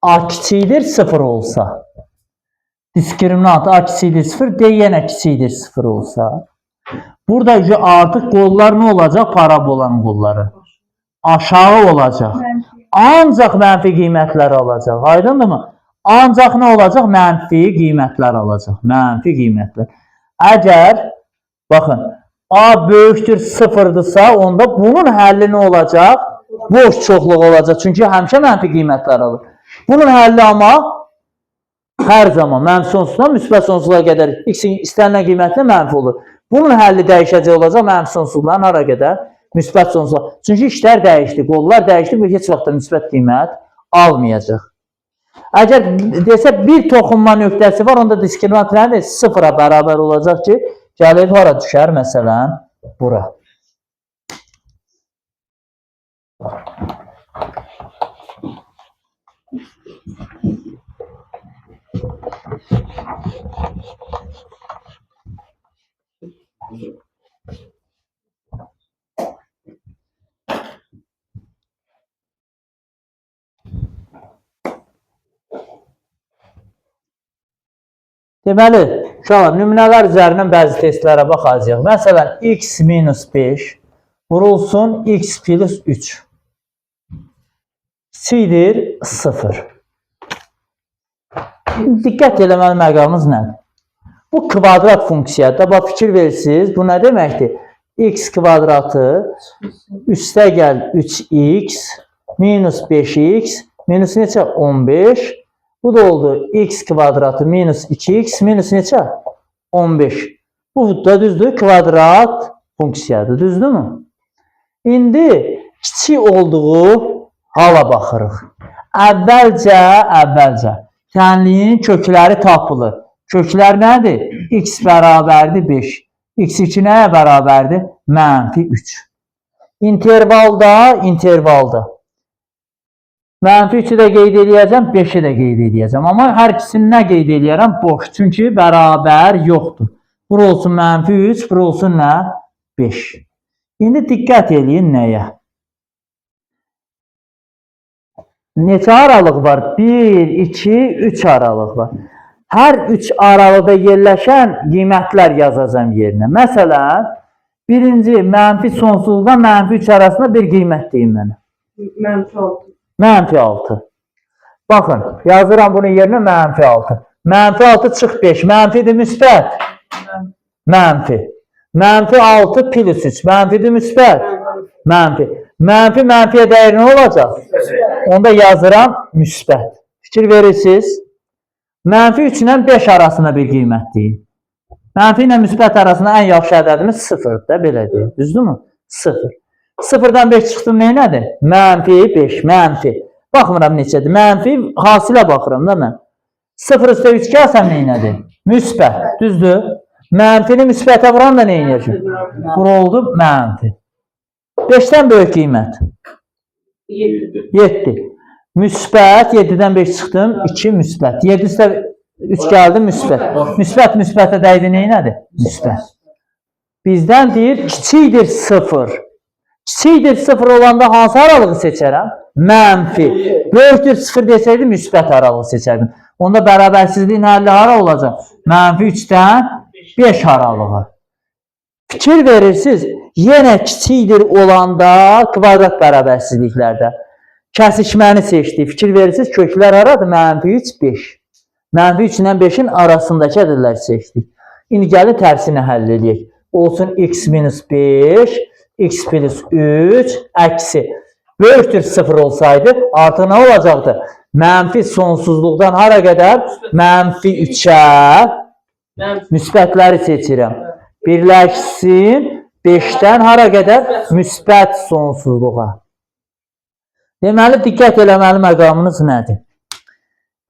A kiçikdir 0 olsa, diskriminant A kiçikdir 0, D yenə kiçikdir 0 olsa, burada artıq qollar nə olacaq? Parabolanın qolları. Aşağı olacaq. Ancaq mənfi qiymətlər alacaq. Aydındırmı? Ancaq nə olacaq? Mənfi qiymətlər alacaq. Mənfi qiymətlər. Əgər, baxın, A böyükdür 0'dırsa, onda bunun həlli nə olacaq? Boş çoxluq olacaq. Çünki həmişə mənfi qiymətlər alır. Bunun həlli amma hər zaman mənfi sonsuzdan müsbət sonsuzluğa qədər x-in istənilən qiymətlə mənfi olur. Bunun həlli dəyişəcək olacaq mənfi sonsuzluqdan hara qədər? Müsbət sonsuzluğa. Çünki işlər dəyişdi, qollar dəyişdi, bu heç vaxt da müsbət qiymət almayacaq. Əgər desə bir toxunma nöqtəsi var, onda diskriminant nədir? 0'a bərabər olacaq ki, gəlib hara düşər? Məsələn, bura. Deməli, uşaqlar, nümunələr üzərindən bəzi testlərə baxacağıq. Məsələn, x minus 5 vurulsun x plus 3. Kiçikdir 0. Diqqət eləməli məqamımız nədir? Bu kvadrat funksiyadır. Bax, fikir verirsiniz. Bu nə deməkdir? X kvadratı üstə gəl 3x minus 5x minus neçə? 15. Bu da oldu x kvadratı minus 2x minus neçə? 15. Bu da düzdür, kvadrat funksiyadır, düzdürmü? İndi kiçik olduğu hala baxırıq. Əvvəlcə tənliyin kökləri tapılır. Köklər nədir? X bərabərdir 5. X2 nəyə bərabərdir? Mənfi 3. İntervalda. Mənfi 3'ü də qeyd edəcəm, 5'i də qeyd edəcəm. Amma hər ikisini nə qeyd edərəm? Boş. Çünki bərabər yoxdur. Bura olsun mənfi 3, bura olsun nə? 5. İndi diqqət edin nəyə? Neçə aralıq var? 1, 2, 3 aralıq var. Hər 3 aralıqda yerləşən qiymətlər yazacağım yerinə. Məsələn, birinci mənfi sonsuzluqdan mənfi 3 arasında bir qiymət deyin mənə. Mənfi 6. Mənfi 6. Baxın, yazıram bunun yerinə mənfi 6. Mənfi 6 çıx 5. Mənfidir müsbət? Mənfi. Mənfi 6 plus 3. Mənfidir müsbət? Mənfi. Mənfiyə dəyər nə olacaq? Onda yazıram müsbət. Fikir verirsiniz. Mənfi 3 ilə 5 arasında bir qiymət deyin. Mənfi ilə müsbət arasında ən yaxşı ədədimiz 0-dır da, belə deyil. Düzdürmü? 0. 0'dan 5 çıxdım neynədir? Mənfi 5, mənfi. Baxmıram neçədir? Mənfi hasilə baxıram da mən. 0 üstə 3 gəlsəm neynədir? Müsbət, düzdür? Mənfini müsbətə vuran da nə edir? Bura oldu mənfi. 5-dən böyük qiymət. 7. Müsbət, 7-dən 5 çıxdım, 2 müsbət. 7 üstə 3 gəldi, müsbət. Müsbət, müsbətə dəydi, neynədir? Müsbət. Bizdən deyir, kiçikdir 0. Kiçikdir 0 olanda hansı aralığı seçərəm? Mənfi. Böyükdür 0 desəydi, müsbət aralığı seçərdim. Onda bərabərsizliyin həlli hara olacaq? Mənfi 3-dən 5 aralığı. Fikir verirsiniz, yenə kiçikdir olanda kvadrat bərabərsizliklərdə. Kəsişməni seçdik. Fikir verirsiniz, köklər haradır? Mənfi 3, 5. Mənfi 3 ilə 5-in arasındakı ədədləri seçdik. İndi gəlin tərsini həll edək. Olsun x minus 5, x plus 3, əksi. Böyükdür 0 olsaydı, artıq nə olacaqdı? Mənfi sonsuzluqdan hara qədər? Mənfi 3-ə müsbətləri seçirəm. Birləşsin 5-dən hara qədər? Müsbət sonsuzluğa. Deməli, diqqət eləməli məqamınız nədir?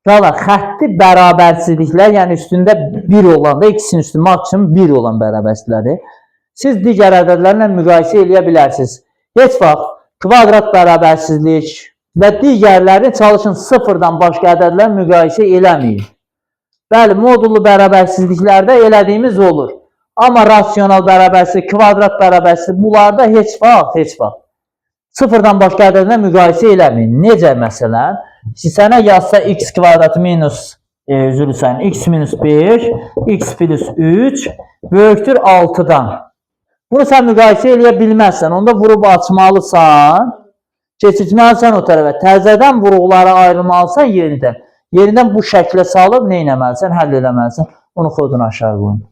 Valla, xətti bərabərsizliklər, yəni üstündə 1 olanda, ikisinin üstü maksimum 1 olan bərabərsizlikləri siz digər ədədlərlə müqayisə eləyə bilərsiniz. Heç vaxt kvadrat bərabərsizlik və digərləri çalışın 0-dan başqa ədədlər müqayisə eləməyin. Bəli, modullu bərabərsizliklərdə elədiyimiz olur. Amma rasional bərabərsizlik, kvadrat bərabərsizlik bunlarda heç vaxt 0-dan başqa ədədlə müqayisə eləməyin. Necə məsələn? Sənə yazsa x kvadratı minus, üzrlü sayın, x minus 5, x plus 3 böyükdür 6-dan. Bunu sən müqayisə eləyə bilməzsən. Onda vurub açmalısan, keçirməlisən o tərəfə. Təzədən vuruqları ayrılmalısan yerindən. Yerindən bu şəklə salıb nə etməlisən? Həll eləməlisən. Onu kodunu aşağı qoyun.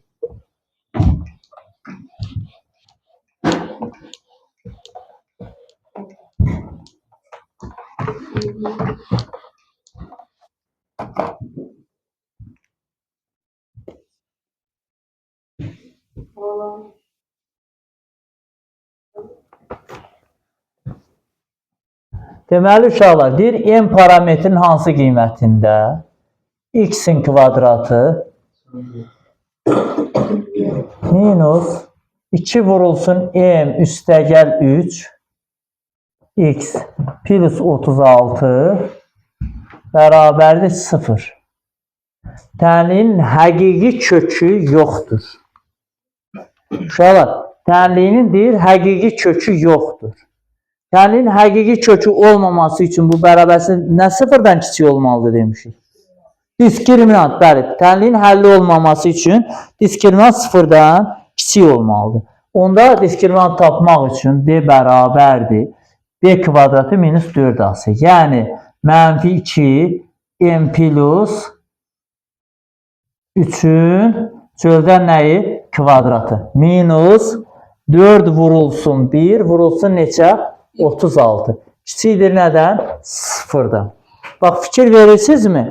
Deməli, uşaqlar, deyir, m parametrin hansı qiymətində? X-in kvadratı minus 2 vurulsun m üstəgəl 3 x plus 36 bərabərdir 0. Tənliyin həqiqi kökü yoxdur. Uşaqlar, tənliyinin deyir, həqiqi kökü yoxdur. Tənliyin həqiqi kökü olmaması üçün bu bərabərsizlik nə 0-dan kiçik olmalıdır demişik. Diskriminant, bəli, tənliyin həlli olmaması üçün diskriminant 0-dan kiçik olmalıdır. Onda diskriminant tapmaq üçün d bərabərdir b kvadratı minus 4ac. Yəni, mənfi 2 m plus 3-ün çöldən nəyi? Kvadratı. Minus 4 vurulsun 1, vurulsun neçə? 36. Kiçikdir nədən? 0-dan. Bax, fikir verirsinizmi?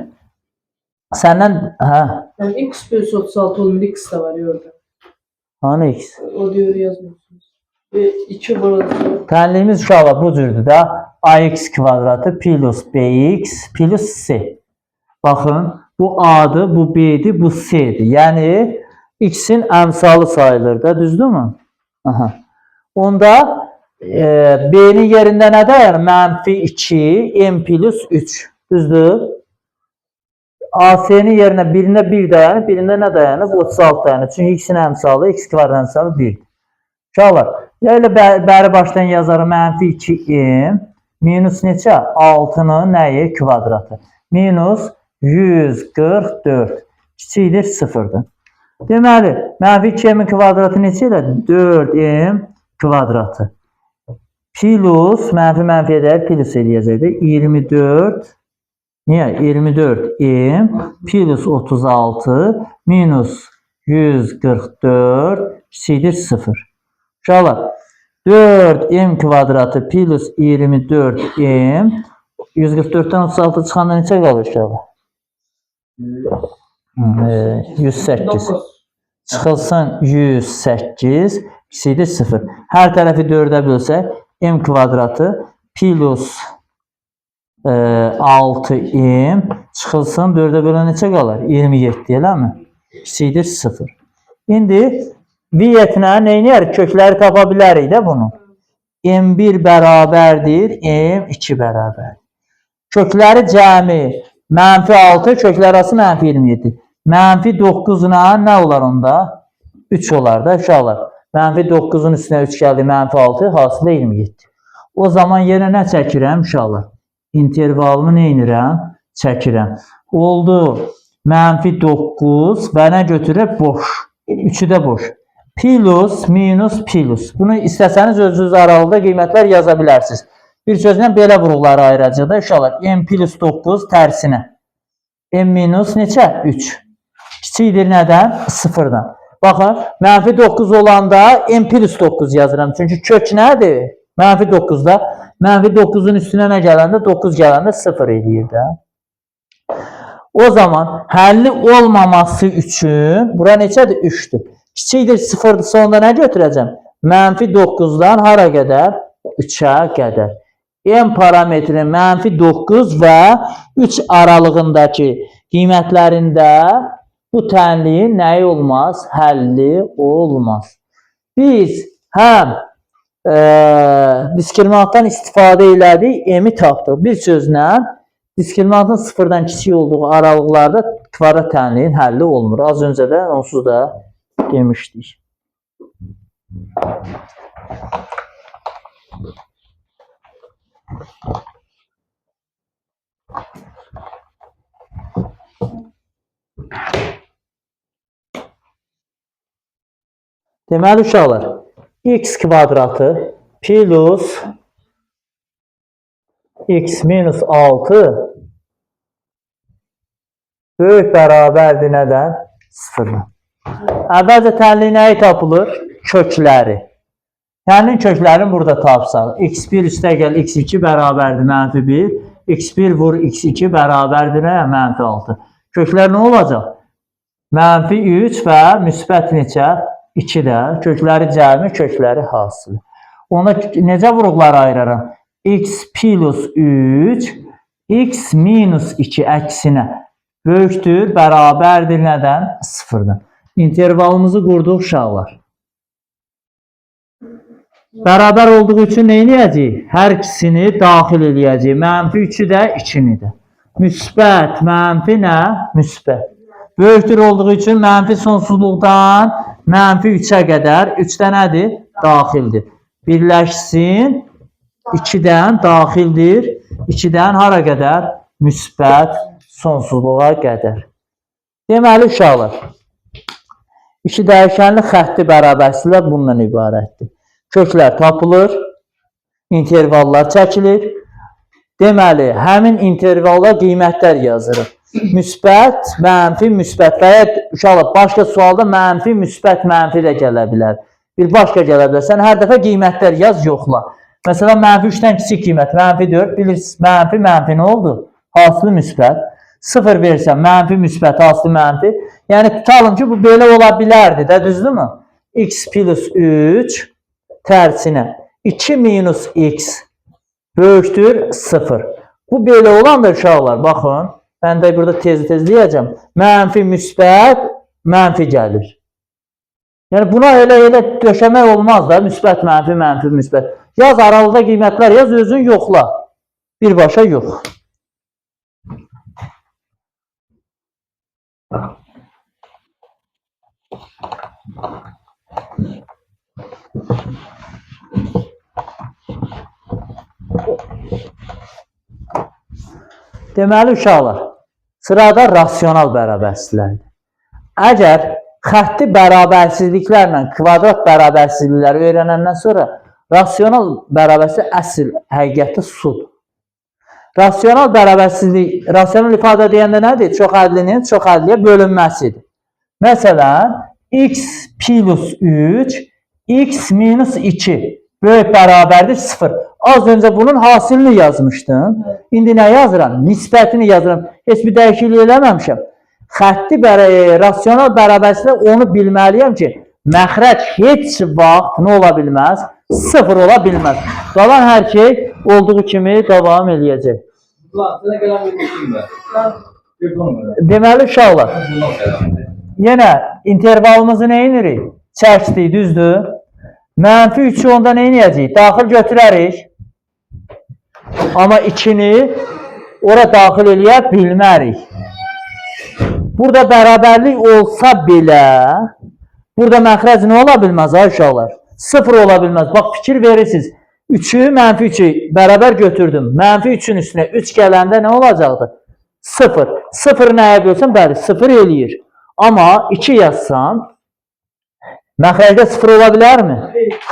Səndən, Yani x plus 36 olmalı, x de var ya orada. Hanı x? O diyor yazmıyorsunuz. Ve 2 var orada. Tənliyimiz uşaqlar bu cürdür da. ax kvadratı plus bx plus c. Baxın, bu a-dır, bu b-dir, bu c-dir. Yəni, x-in əmsalı sayılır da, düzdürmü? Aha. Onda b-nin yerində nə dayanır? Mənfi 2, m plus 3. Düzdür? AC-nin yerinə birində 1 dayanır, birində nə dayanır? 36 dayanır. Çünki x-in əmsalı, x kvadratın əmsalı 1. Uşaqlar, elə bəri başdan yazarım. Mənfi 2m minus neçə? 6-nın nəyi? Kvadratı. Minus 144. Kiçikdir 0-dır. Deməli, mənfi 2m kvadratı neçə ilə? 4m kvadratı. Plus, mənfi edər, plus eləyəcəkdir. 24. Niyə? 24m plus 36 minus 144 kiçikdir 0. Uşaqlar, 4m kvadratı plus 24m 144-dən 36 çıxanda neçə qalır uşaqlar? 108. Çıxılsın 108 kiçikdir 0. Hər tərəfi 4-ə bölsək m kvadratı plus 6m çıxılsın 4-ə bölən neçə qalır? 27, eləmi? kiçikdir 0. İndi viyetinə neyniyər? Kökləri tapa bilərik də bunu. M1 bərabərdir, M2 bərabər. Kökləri cəmi -6, köklər arası -27. -9 ilə nə olar onda? 3 olar da uşaqlar. -9-un üstünə 3 gəldi, -6, hasilə 27. O zaman yerə nə çəkirəm uşaqlar? İntervalımı neynirəm? Çəkirəm. Oldu -9 və nə götürür? Boş. 3'ü də boş. Plus, minus, plus. Bunu istəsəniz özünüz aralıqda qiymətlər yaza bilərsiniz. Bir sözlə belə vuruqları ayıracaq da uşaqlar. M plus 9 tərsinə. M minus neçə? 3. Kiçikdir nədən? 0-dan. Baxın, -9 olanda M plus 9 yazıram. Çünki kök nədir? -9'da. -9'un üstünə nə gələndə? 9 gələndə 0 eləyir də. O zaman həlli olmaması üçün bura neçədir? 3'dür. Kiçikdir 0'dırsa onda nə götürəcəm? -9'dan hara qədər? 3'ə qədər. M parametri -9 və 3 aralığındakı qiymətlərində bu tənliyin nəyi olmaz? Həlli olmaz. Biz həm diskriminantdan istifadə elədik, M-i tapdıq. Bir sözlə diskriminantın 0-dan kiçik olduğu aralıqlarda kvadrat tənliyin həlli olmur. Az öncə də onsuz da demişdik. Deməli uşaqlar, x kvadratı plus x minus 6 böyük bərabərdir nədən? 0-dan. Əvvəlcə tənliyi nəyi tapılır? Kökləri. Tənliyin köklərini burada tapsaq. x1 üstə gəl x2 bərabərdir -1. x1 vur x2 bərabərdir -6. Köklər nə olacaq? -3 və müsbət neçə? 2 də. Kökləri cəmi, kökləri hasılı. Ona necə vuruqları ayıraram? X plus 3, x minus 2 əksinə böyükdür, bərabərdir nədən? 0-dan. İntervalımızı qurduq uşaqlar. Bərabər olduğu üçün nə eləyəcəyik? Hər ikisini daxil eləyəcəyik. -3'ü də, 2'ni də. Müsbət, mənfi nə? Müsbət. Böyükdür olduğu üçün mənfi sonsuzluqdan -3'ə qədər 3'də nədir? Daxildir. Birləşsin. 2'dən daxildir. 2'dən hara qədər? Müsbət sonsuzluğa qədər. Deməli uşaqlar, 2 dəyişənli xətti bərabərsizlər bundan ibarətdir. Köklər tapılır, intervallar çəkilir. Deməli, həmin intervalla qiymətlər yazırıq. Müsbət, mənfi, müsbət. Və ya uşaqlar, başqa sualda mənfi, müsbət, mənfi də gələ bilər. Bir başqa gələ bilər. Sən hər dəfə qiymətlər yaz, yoxla. Məsələn, -3'dən kiçik qiymət, -4, bilirsiniz, mənfi nə oldu? Hasılı müsbət. 0 verirsən, mənfi, müsbət, hasılı mənfi. Yəni, tutalım ki, bu belə ola bilərdi də, düzdürmü? X plus 3 tərsinə 2 minus x böyükdür 0. Bu belə olan da uşaqlar, baxın, mən də burada tezləyəcəm. Mənfi, müsbət, mənfi gəlir. Yəni, buna elə döşəmək olmaz da, müsbət, mənfi, mənfi, müsbət. Yaz aralıqda qiymətlər, yaz özün yoxla. Birbaşa yox. Deməli uşaqlar, sırada rasional bərabərsizliklərdir. Əgər xətti bərabərsizliklərlə kvadrat bərabərsizlikləri öyrənəndən sonra rasional bərabərsizlik əsl həqiqətdə sudur. Rasional bərabərsizlik, rasional ifadə deyəndə nədir? Çox ədlinin çox ədliyə bölünməsidir. Məsələn, x plus 3, x minus 2 böyük bərabərdir 0. Az öncə bunun hasilini yazmışdım. İndi nə yazıram? Nisbətini yazıram. Heç bir dəyişiklik eləməmişəm. Xətti rasional bərabərsizlik onu bilməliyəm ki, məxrəc heç vaxt nə ola bilməz? 0 ola bilməz. Qalan hər şey olduğu kimi davam eləyəcək. Deməli uşaqlar, yenə intervalımızı nə edirik? Çəkdik, düzdür? -3'ü onda nə edəcəyik? Daxil götürərik. Amma 2'ni ora daxil eləyə bilmərik. Burada bərabərlik olsa belə, burada məxrəc nə ola bilməz ha uşaqlar? 0 ola bilməz. Bax, fikir verirsiniz. 3'ü, -3'ü bərabər götürdüm. -3'ün üstünə 3 gələndə nə olacaqdı? 0. 0 nəyə bölsən? Bəli, 0 eləyir. Amma 2 yazsam, məxrəcdə 0 ola bilərmi?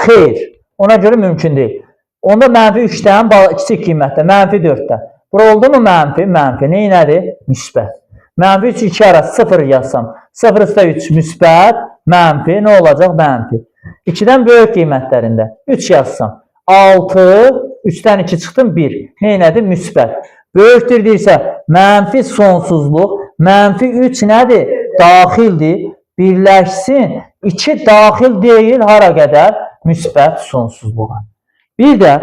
Xeyr. Ona görə mümkün deyil. Onda -3'dən kiçik qiymətdə, -4'də. Bura oldu mu mənfi? Mənfi. Neynədir? Müsbət. -3 2 arası 0 yazsam. 0 üstə 3 müsbət, mənfi. Nə olacaq? Mənfi. 2'dən böyük qiymətlərində 3 yazsam. 6, 3'dən 2 çıxdım 1. Neynədir? Müsbət. Böyükdür deyirsə, mənfi sonsuzluq. -3 nədir? Daxildir. Birləşsin. 2 daxil deyil. Hara qədər? Müsbət sonsuzluğa. Bir də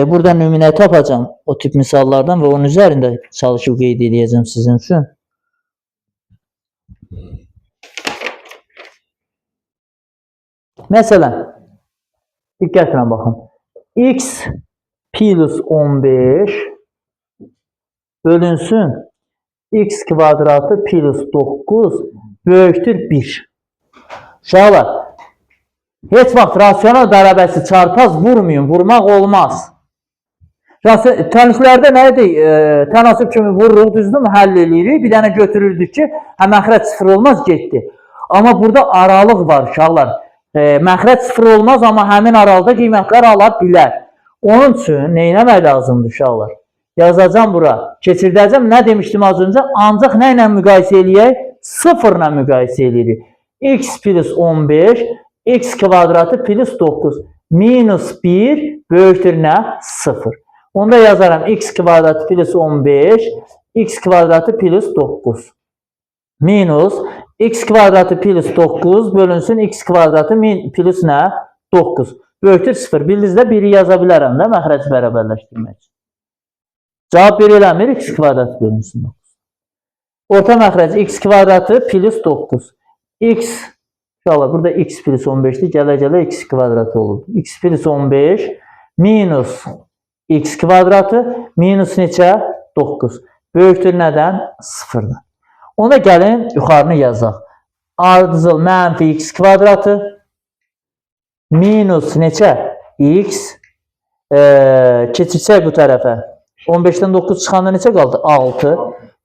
burada nümunə tapacağım o tip misallardan və onun üzərində çalışıb qeyd edəcəm sizin üçün. Məsələn, diqqətlə baxın. X plus 15 bölünsün x kvadratı plus 9 böyükdür 1. Uşaqlar, heç vaxt rasional bərabərsi çarpaz vurmayın, vurmaq olmaz. Tənliklərdə nə edik? Tənasib kimi vururuq, düzdürmü? Həll edirik. Bir dənə götürürdük ki, məxrəc 0 olmaz, getdi. Amma burada aralıq var uşaqlar. Məxrəc 0 olmaz, amma həmin aralıqda qiymətlər ala bilər. Onun üçün nə etmək lazımdır uşaqlar? Yazacağım bura. Keçirdəcəm. Nə demişdim az öncə? Ancaq nə ilə müqayisə eləyək? 0 ilə müqayisə eləyirik. X plus 15, x kvadratı plus 9. Minus 1 böyükdür nə? 0. Onda yazaram x kvadratı plus 15, x kvadratı plus 9. Minus x kvadratı plus 9 bölünsün x kvadratı plus nə? 9. Böyükdür 0. Bildinizdə 1'i yaza bilərəm də məxrəc bərabərləşdirmək üçün. Cavab 1 eləmir, x kvadratı bölünsün 9. Orta məxrəc x kvadratı plus 9. X, inşallah burada x plus 15'dir, gələ-gələ x kvadratı olur. X plus 15 minus x kvadratı minus neçə? 9. Böyükdür nədən? 0'dan. Ona gəlin, yuxarını yazaq. Ardıcıl mənfi x kvadratı minus neçə? X keçirsək bu tərəfə. 15'dən 9 çıxanda neçə qaldı? 6.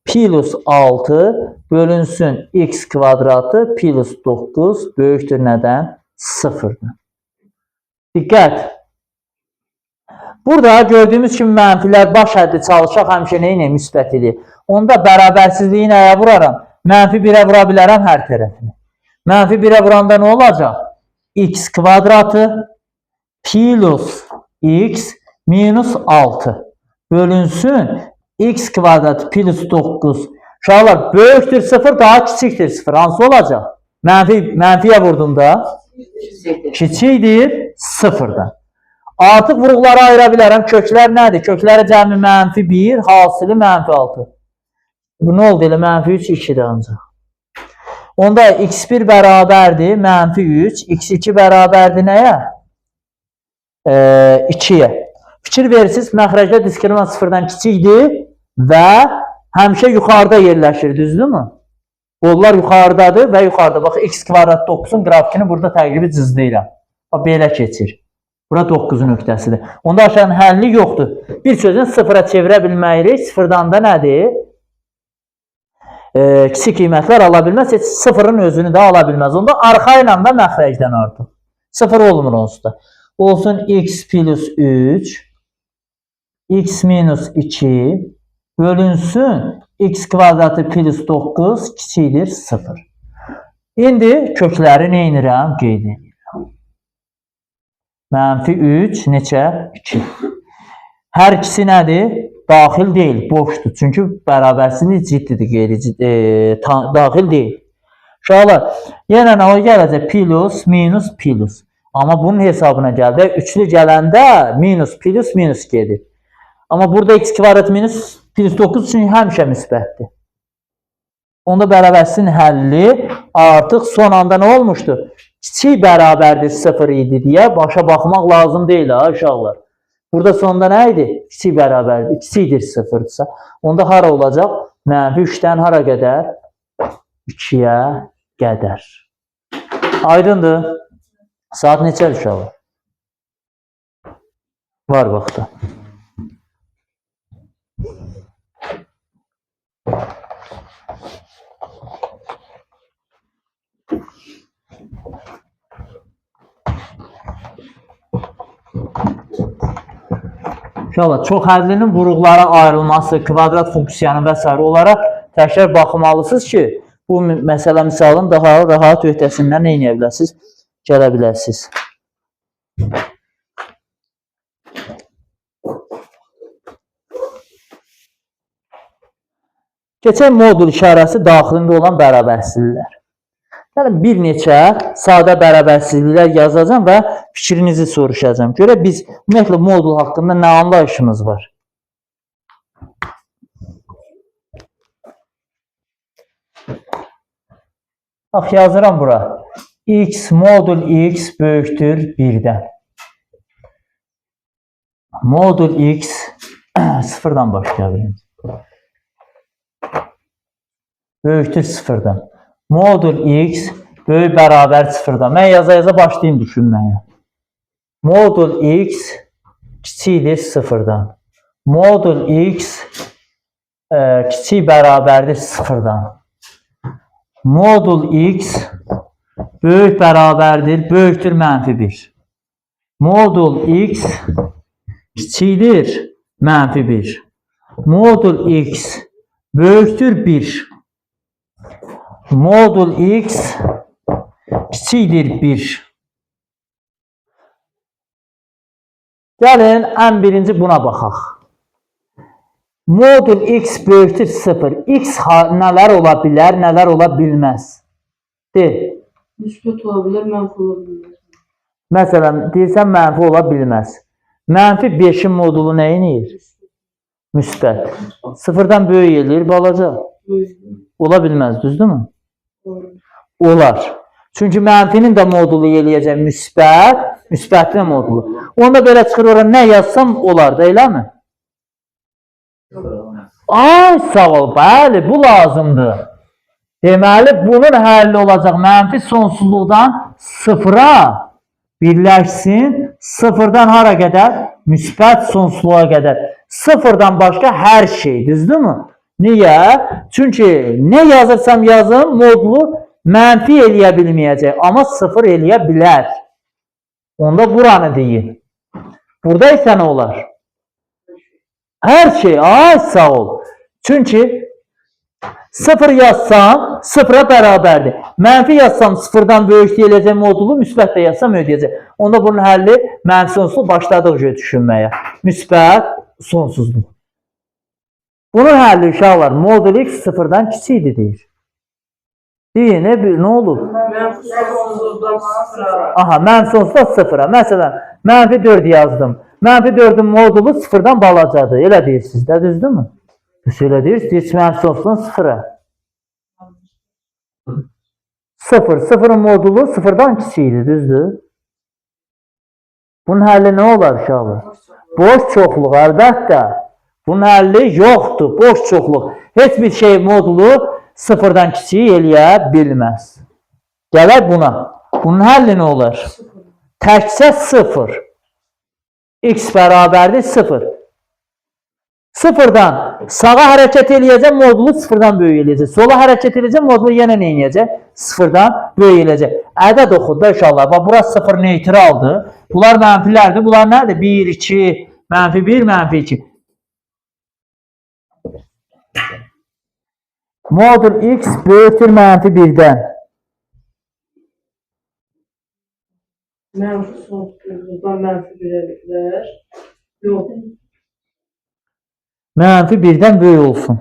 Plus 6 bölünsün x kvadratı plus 9 böyükdür nədən? 0'dan. Diqqət. Burada gördüyümüz kimi mənfilər baş həddi çalışaq həmişə nə ilə müsbət edir. Onda bərabərsizliyi nəyə vuraram? Mənfi 1'ə vura bilərəm hər tərəfini. Mənfi 1'ə vuranda nə olacaq? X kvadratı plus x minus 6 bölünsün x kvadratı plus 9. Uşaqlar, böyükdür 0, daha kiçikdir 0. Hansı olacaq? Mənfiyə vurduğumda kiçikdir 0'dan. Artıq vuruqları ayıra bilərəm. Köklər nədir? Kökləri cəmi -1, hasili -6. Bu nə oldu elə? -3, 2'dir ancaq. Onda x1 bərabərdir -3, x2 bərabərdir nəyə? 2'yə. Fikir verirsiniz, məxrəcdə diskriminant 0'dan kiçikdir və həmişə yuxarıda yerləşir, düzdürmü? Qollar yuxarıdadır və yuxarıda. Bax, x kvadrat 9'un qrafikini burada təqribi cızlayıram. Bax, belə keçir. Bura 9'un nöqtəsidir. Onda aşağının həlli yoxdur. Bir sözün 0'a çevirə bilməyirik. 0'dan da nədir? Kiçik qiymətlər ala bilməz. Heç 0'ın özünü də ala bilməz. Onda arxa ilə də məxrəcdən artıq. 0 olmur onsuz da. Olsun x plus 3, x minus 2 bölünsün x kvadratı plus 9 kiçikdir 0. İndi kökləri nə edirəm? Qeyd edirəm. -3 neçə? 2. Hər ikisi nədir? Daxil deyil, boşdur. Çünki bərabərsizlik ciddidir, daxil deyil. Uşaqlar, yenə nə o gələcək? Plus, minus, plus. Amma bunun hesabına gəldi. Üçlü gələndə minus, plus, minus gedir. Amma burada x kvadrat minus plus 9 üçün həmişə müsbətdir. Onda bərabərsizliyin həlli artıq son anda nə olmuşdu? Kiçik bərabərdir 0 idi deyə başa baxmaq lazım deyil ha uşaqlar. Burada sonda nə idi? Kiçik bərabərdir. Kiçikdir 0-dırsa. Onda hara olacaq? Mənfi 3-dən hara qədər? 2-yə qədər. Aydındır. Saat neçədir uşaqlar? Var vaxtda. İnşallah çox hədlinin vuruqlara ayrılması, kvadrat funksiyanın və s. onlara təkrar baxmalısınız ki, bu məsələ misalın daha rahat öhdəsindən nə edə biləsiniz? Gələ biləsiniz. Keçək modul işarəsi daxilində olan bərabərsizliklər. Yəni bir neçə sadə bərabərsizliklər yazacağım və fikrinizi soruşacağım. Görək biz ümumiyyətlə modul haqqında nə anlayışımız var? Bax yazıram bura. X modul X böyükdür 1-dən. Modul X 0-dan başlayabilirim. Böyükdür 0-dan. Modul X böyük bərabər 0-dan. Mən yaza başlayayım düşünməyə. Modul X kiçikdir 0-dan. Modul X kiçik bərabərdir 0-dan. Modul X böyük bərabərdir, böyükdür -1. Modul X kiçikdir -1. Modul X böyükdür 1. Modul X kiçikdir 1. Gəlin, ən birinci buna baxaq. Modul X böyükdür 0. X nələr ola bilər, nələr ola bilməz? De. Müsbət ola bilər, mənfi ola bilər. Məsələn, deyirsən mənfi ola bilməz. -5-in modulu nə edir? Müsbət. 0-dan böyük eləyir, balaca. Ola bilməz, düzdürmü? Olar. Çünki mənfinin də modulu eləyəcək müsbət, müsbətin modulu. Onda belə çıxır ora nə yazsam olar da, eləmi? Ay, sağ ol, bəli, bu lazımdır. Deməli, bunun həlli olacaq mənfi sonsuzluqdan 0-a birləşsin, 0-dan hara qədər? Müsbət sonsuzluğa qədər. 0-dan başqa hər şey, düzdürmü? Niyə? Çünki nə yazırsam yazım, modulu mənfi eləyə bilməyəcək, amma 0 eləyə bilər. Onda buranı deyin. Burada isə nə olar? Hər şey, ay sağ ol. Çünki 0 yazsam 0-a bərabərdir. Mənfi yazsam 0-dan böyük deyiləcək modulu, müsbət də yazsam ödəyəcək. Onda bunun həlli mənfi sonsuzluq başladıq düşünməyə. Müsbət sonsuzluq. Bunun həlli uşaqlar modul X 0-dan kiçikdir deyir. Deyin, nə olur? Mənfi sonsuzluqdan 0-a. Aha, mənfi sonsuzluqdan 0-a. Məsələn, mənfi 4 yazdım. Mənfi 4-ün modulu 0-dan balacadır. Elə deyirsiniz də, düzdürmü? Elə deyirsiniz, mənfi sonsuzluqdan 0-a. 0, 0-ın modulu 0-dan kiçikdir, düzdür? Bunun həlli nə olar uşaqlar? Boş çoxluq, əlbəttə. Bunun həlli yoxdur, boş çoxluq. Heç bir şey modulu 0-dan kiçik eləyə bilməz. Gələk buna. Bunun həlli nə olar? Təkcə 0. X bərabərdir 0. 0-dan sağa hərəkət eləyəcək, modulu 0-dan böyük eləyəcək. Sola hərəkət eləyəcək, modulu yenə nə eləyəcək? 0-dan böyük eləyəcək. Ədəd oxud da uşaqlar. Bax, burası 0 neytraldır. Bunlar mənfilərdir. Bunlar nədir? 1, 2, -1, -2. Modul X böyükdür -1-dən. Mənfi sonsuzluqdan -1-ə bilər. Yox. -1-dən böyük olsun.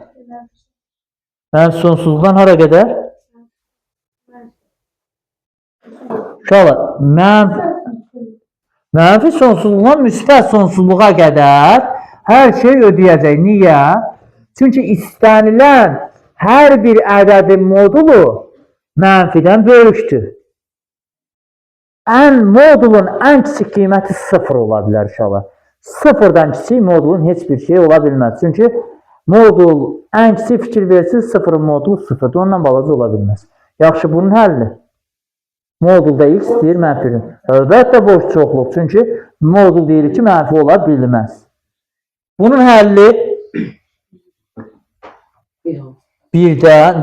Mənfi sonsuzluqdan hara qədər? Uşaqlar, mənfi sonsuzluqdan müsbət sonsuzluğa qədər hər şey ödəyəcək. Niyə? Çünki istənilən Hər bir ədədin modulu mənfidən böyükdür. Modulun ən kiçik qiyməti 0 ola bilər uşaqlar. 0-dan kiçik modulun heç bir şey ola bilməz. Çünki modul ən kiçik fikir versiniz 0-ın modulu 0-dır. Ondan balaca ola bilməz. Yaxşı, bunun həlli. Modulda x deyir mənfi 1. Əlbəttə boş çoxluq. Çünki modul deyir ki, mənfi ola bilməz. Bunun həlli birdən,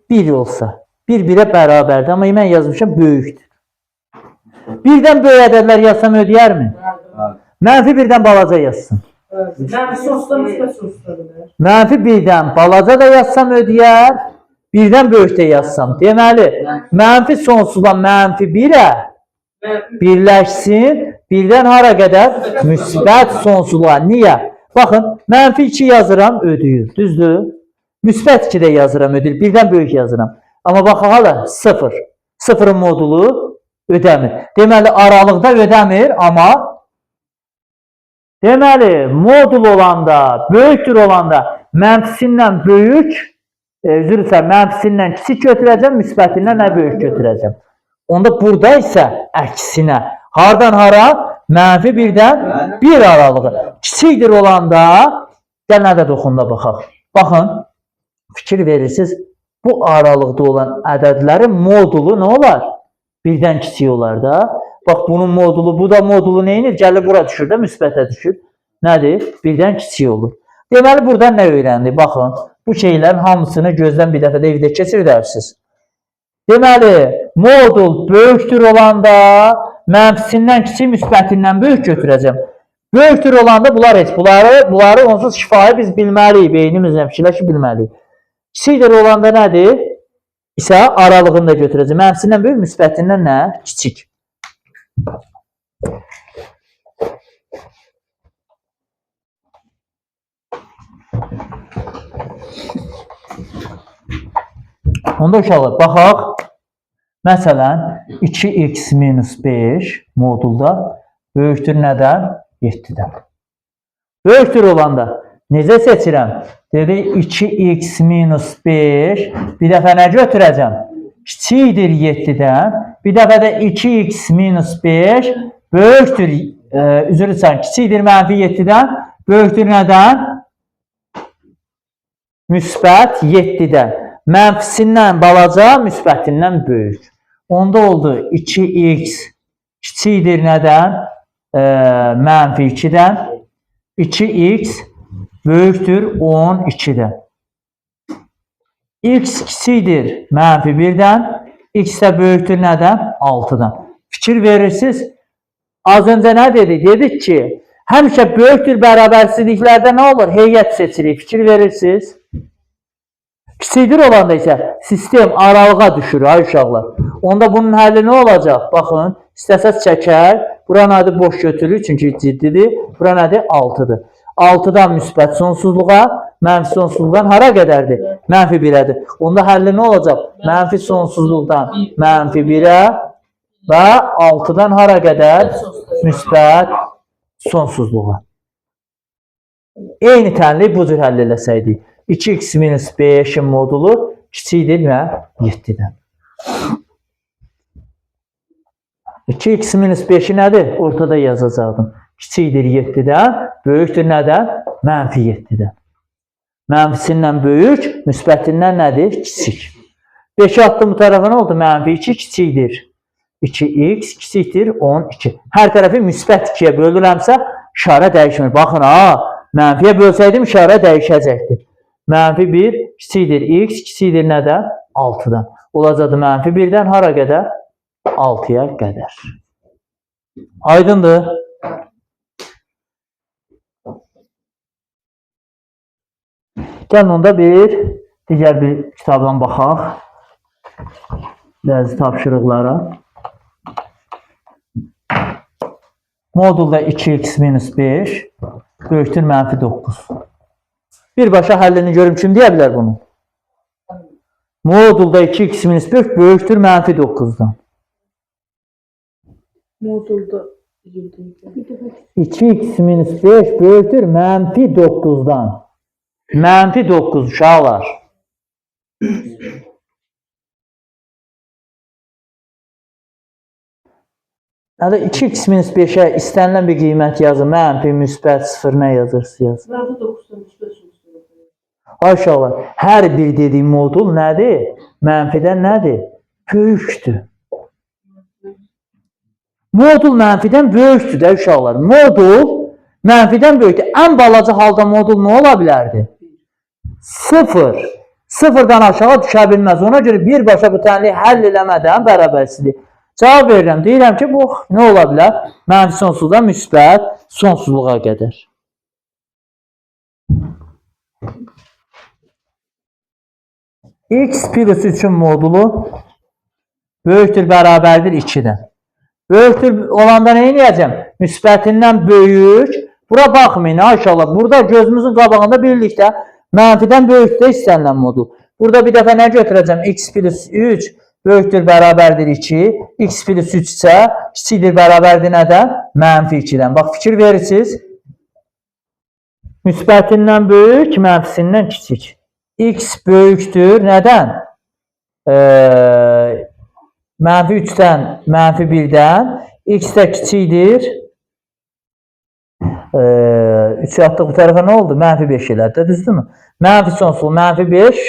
bir olsa. Bir-birə bərabərdir. Amma mən yazmışam böyükdür. Birdən böyük ədədlər yazsam ödəyərmi? Mənfi birdən balaca yazsın. Mənfi birdən balaca da yazsam ödəyər. Birdən böyük də yazsam. Deməli, mənfi sonsuzdan mənfi 1-ə birləşsin. Birdən hara qədər? Müsbət sonsuzluğa. Niyə? Baxın, mənfi 2 yazıram, ödəyir. Düzdür? Müsbət 2 də yazıram, ödəyir. Birdən böyük yazıram. Amma baxın, hala 0. 0-ın modulu ödəmir. Deməli, aralıqda ödəmir, amma deməli, modul olanda, böyükdür olanda mənfisindən böyük, mənfisindən kiçik götürəcəm, müsbətindən nə böyük götürəcəm. Onda burada isə əksinə. Hardan hara? Mənfi birdən bir aralığı. Kiçikdir olanda, gəl nə də toxunda baxaq. Baxın, fikir verirsiniz, bu aralıqda olan ədədlərin modulu nə olar? Birdən kiçik olar da. Bax, bunun modulu, bu da modulu neyinir? Gəlir bura düşür də, müsbətə düşür. Nədir? Birdən kiçik olur. Deməli, buradan nə öyrəndik? Baxın, bu şeylərin hamısını gözdən bir dəfədə evdə keçir dərsiniz. Deməli, modul böyükdür olanda mənfisindən kiçik, müsbətindən böyük götürəcəm. Böyükdür olanda bunlar heç, bunları onsuz şifahi biz bilməliyik, beynimizlə fikirləşib bilməliyik. Kiçikdir olanda nədir? İsə aralığını da götürəcəm. Mənfisindən böyük, müsbətindən nə? Kiçik. Onda uşaqlar, baxaq. Məsələn, 2x minus 5 modulda böyükdür nədən? 7-dən. Böyükdür olanda necə seçirəm? Dedi 2x minus 5 bir dəfə nə götürəcəm? Kiçikdir 7-dən. Bir dəfə də 2x minus 5 böyükdür, üzr istəyirəm, kiçikdir mənfi 7-dən. Böyükdür nədən? Müsbət 7-dən. Mənfisindən balaca, müsbətindən böyük. Onda oldu 2x kiçikdir nədən? Mənfi 2-dən. 2x böyükdür 12-dən. X kiçikdir mənfi 1-dən. X də böyükdür nədən? 6-dan. Fikir verirsiniz. Az öncə nə dedik? Dedik ki, həmişə böyükdür bərabərsizliklərdə nə olur? Heyət seçirik. Fikir verirsiniz. Kiçikdir olanda isə sistem aralığa düşür, ay uşaqlar. Onda bunun həlli nə olacaq? Baxın, istəsəz çəkər. Bura nədir? Boş götürülür, çünki ciddidir. Bura nədir? 6-dır. 6-dan müsbət sonsuzluğa, mənfi sonsuzluqdan hara qədərdir? Mənfi 1-ədir. Onda həlli nə olacaq? Mənfi sonsuzluqdan mənfi 1-ə və 6-dan hara qədər? Müsbət sonsuzluğa. Eyni tənlik bu cür həll eləsəydik. 2x minus 5-in modulu kiçikdir və 7-dən. 2x minus 5-i nədir? Ortada yazacaqdım. Kiçikdir 7-dən, böyükdür nədən? Mənfi 7-dən. Mənfisindən böyük, müsbətindən nədir? Kiçik. 5-i attım bu tərəfə nə oldu? Mənfi 2 kiçikdir. 2x kiçikdir 12. Hər tərəfi müsbət 2-yə bölürəmsə, işarə dəyişmir. Baxın, mənfiyə bölsəydim, işarə dəyişəcəkdir. Mənfi 1 kiçikdir x, kiçikdir nədən? 6-dan. Olacaqdır mənfi 1-dən hara qədər? 6-ya qədər. Aydındır. Gəlin onda digər bir kitabdan baxaq. Bəzi tapşırıqlara. Modulda 2x minus 5 böyükdür mənfi 9. Birbaşa həllini görüm, kim deyə bilər bunu? Modulda 2x minus 5 böyükdür mənfi 9-dan. Modulda 2x minus 5 böyükdür mənfi 9-dan. Mənfi 9 uşaqlar. Ya da 2x minus 5'ə istənilən bir qiymət yazın. Mənfi, müsbət, 0 nə yazırsınız yazın. Mənfi 9'dan müsbət sonsuzluğa qədər. Aşağılar. Hər bir dediyim modul nədir? Mənfidən nədir? Böyükdür. Modul mənfidən böyükdür də uşaqlar. Modul mənfidən böyükdür. Ən balaca halda modul nə ola bilərdi? 0. 0-dan aşağı düşə bilməz. Ona görə birbaşa bu tənliyi həll eləmədən bərabərsizlik. Cavab verirəm. Deyirəm ki, bu nə ola bilər? Mənfi sonsuzdan müsbət sonsuzluğa qədər. X plus 3'ün modulu böyükdür, bərabərdir 2-dən. Böyükdür olanda nə edəcəm? Müsbətindən böyük. Bura baxmayın, inşallah. Burada gözümüzün qabağında birlikdə mənfidən böyükdə istənilən modul. Burada bir dəfə nə götürəcəm? X plus 3 böyükdür, bərabərdir 2. X plus 3 isə kiçikdir, bərabərdir nədən? Mənfi 2-dən. Bax, fikir verirsiniz. Müsbətindən böyük, mənfisindən kiçik. X böyükdür, nədən? Mənfi 3-dən, mənfi 1-dən. X də kiçikdir. 3 atdıq bu tərəfə nə oldu? Mənfi 5 elədi, düzdürmü? Mənfi sonsuzluq, mənfi 5,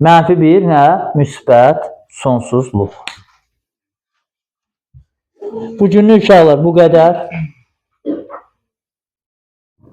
mənfi 1 nə? Müsbət sonsuzluq. Bu günlük uşaqlar bu qədər.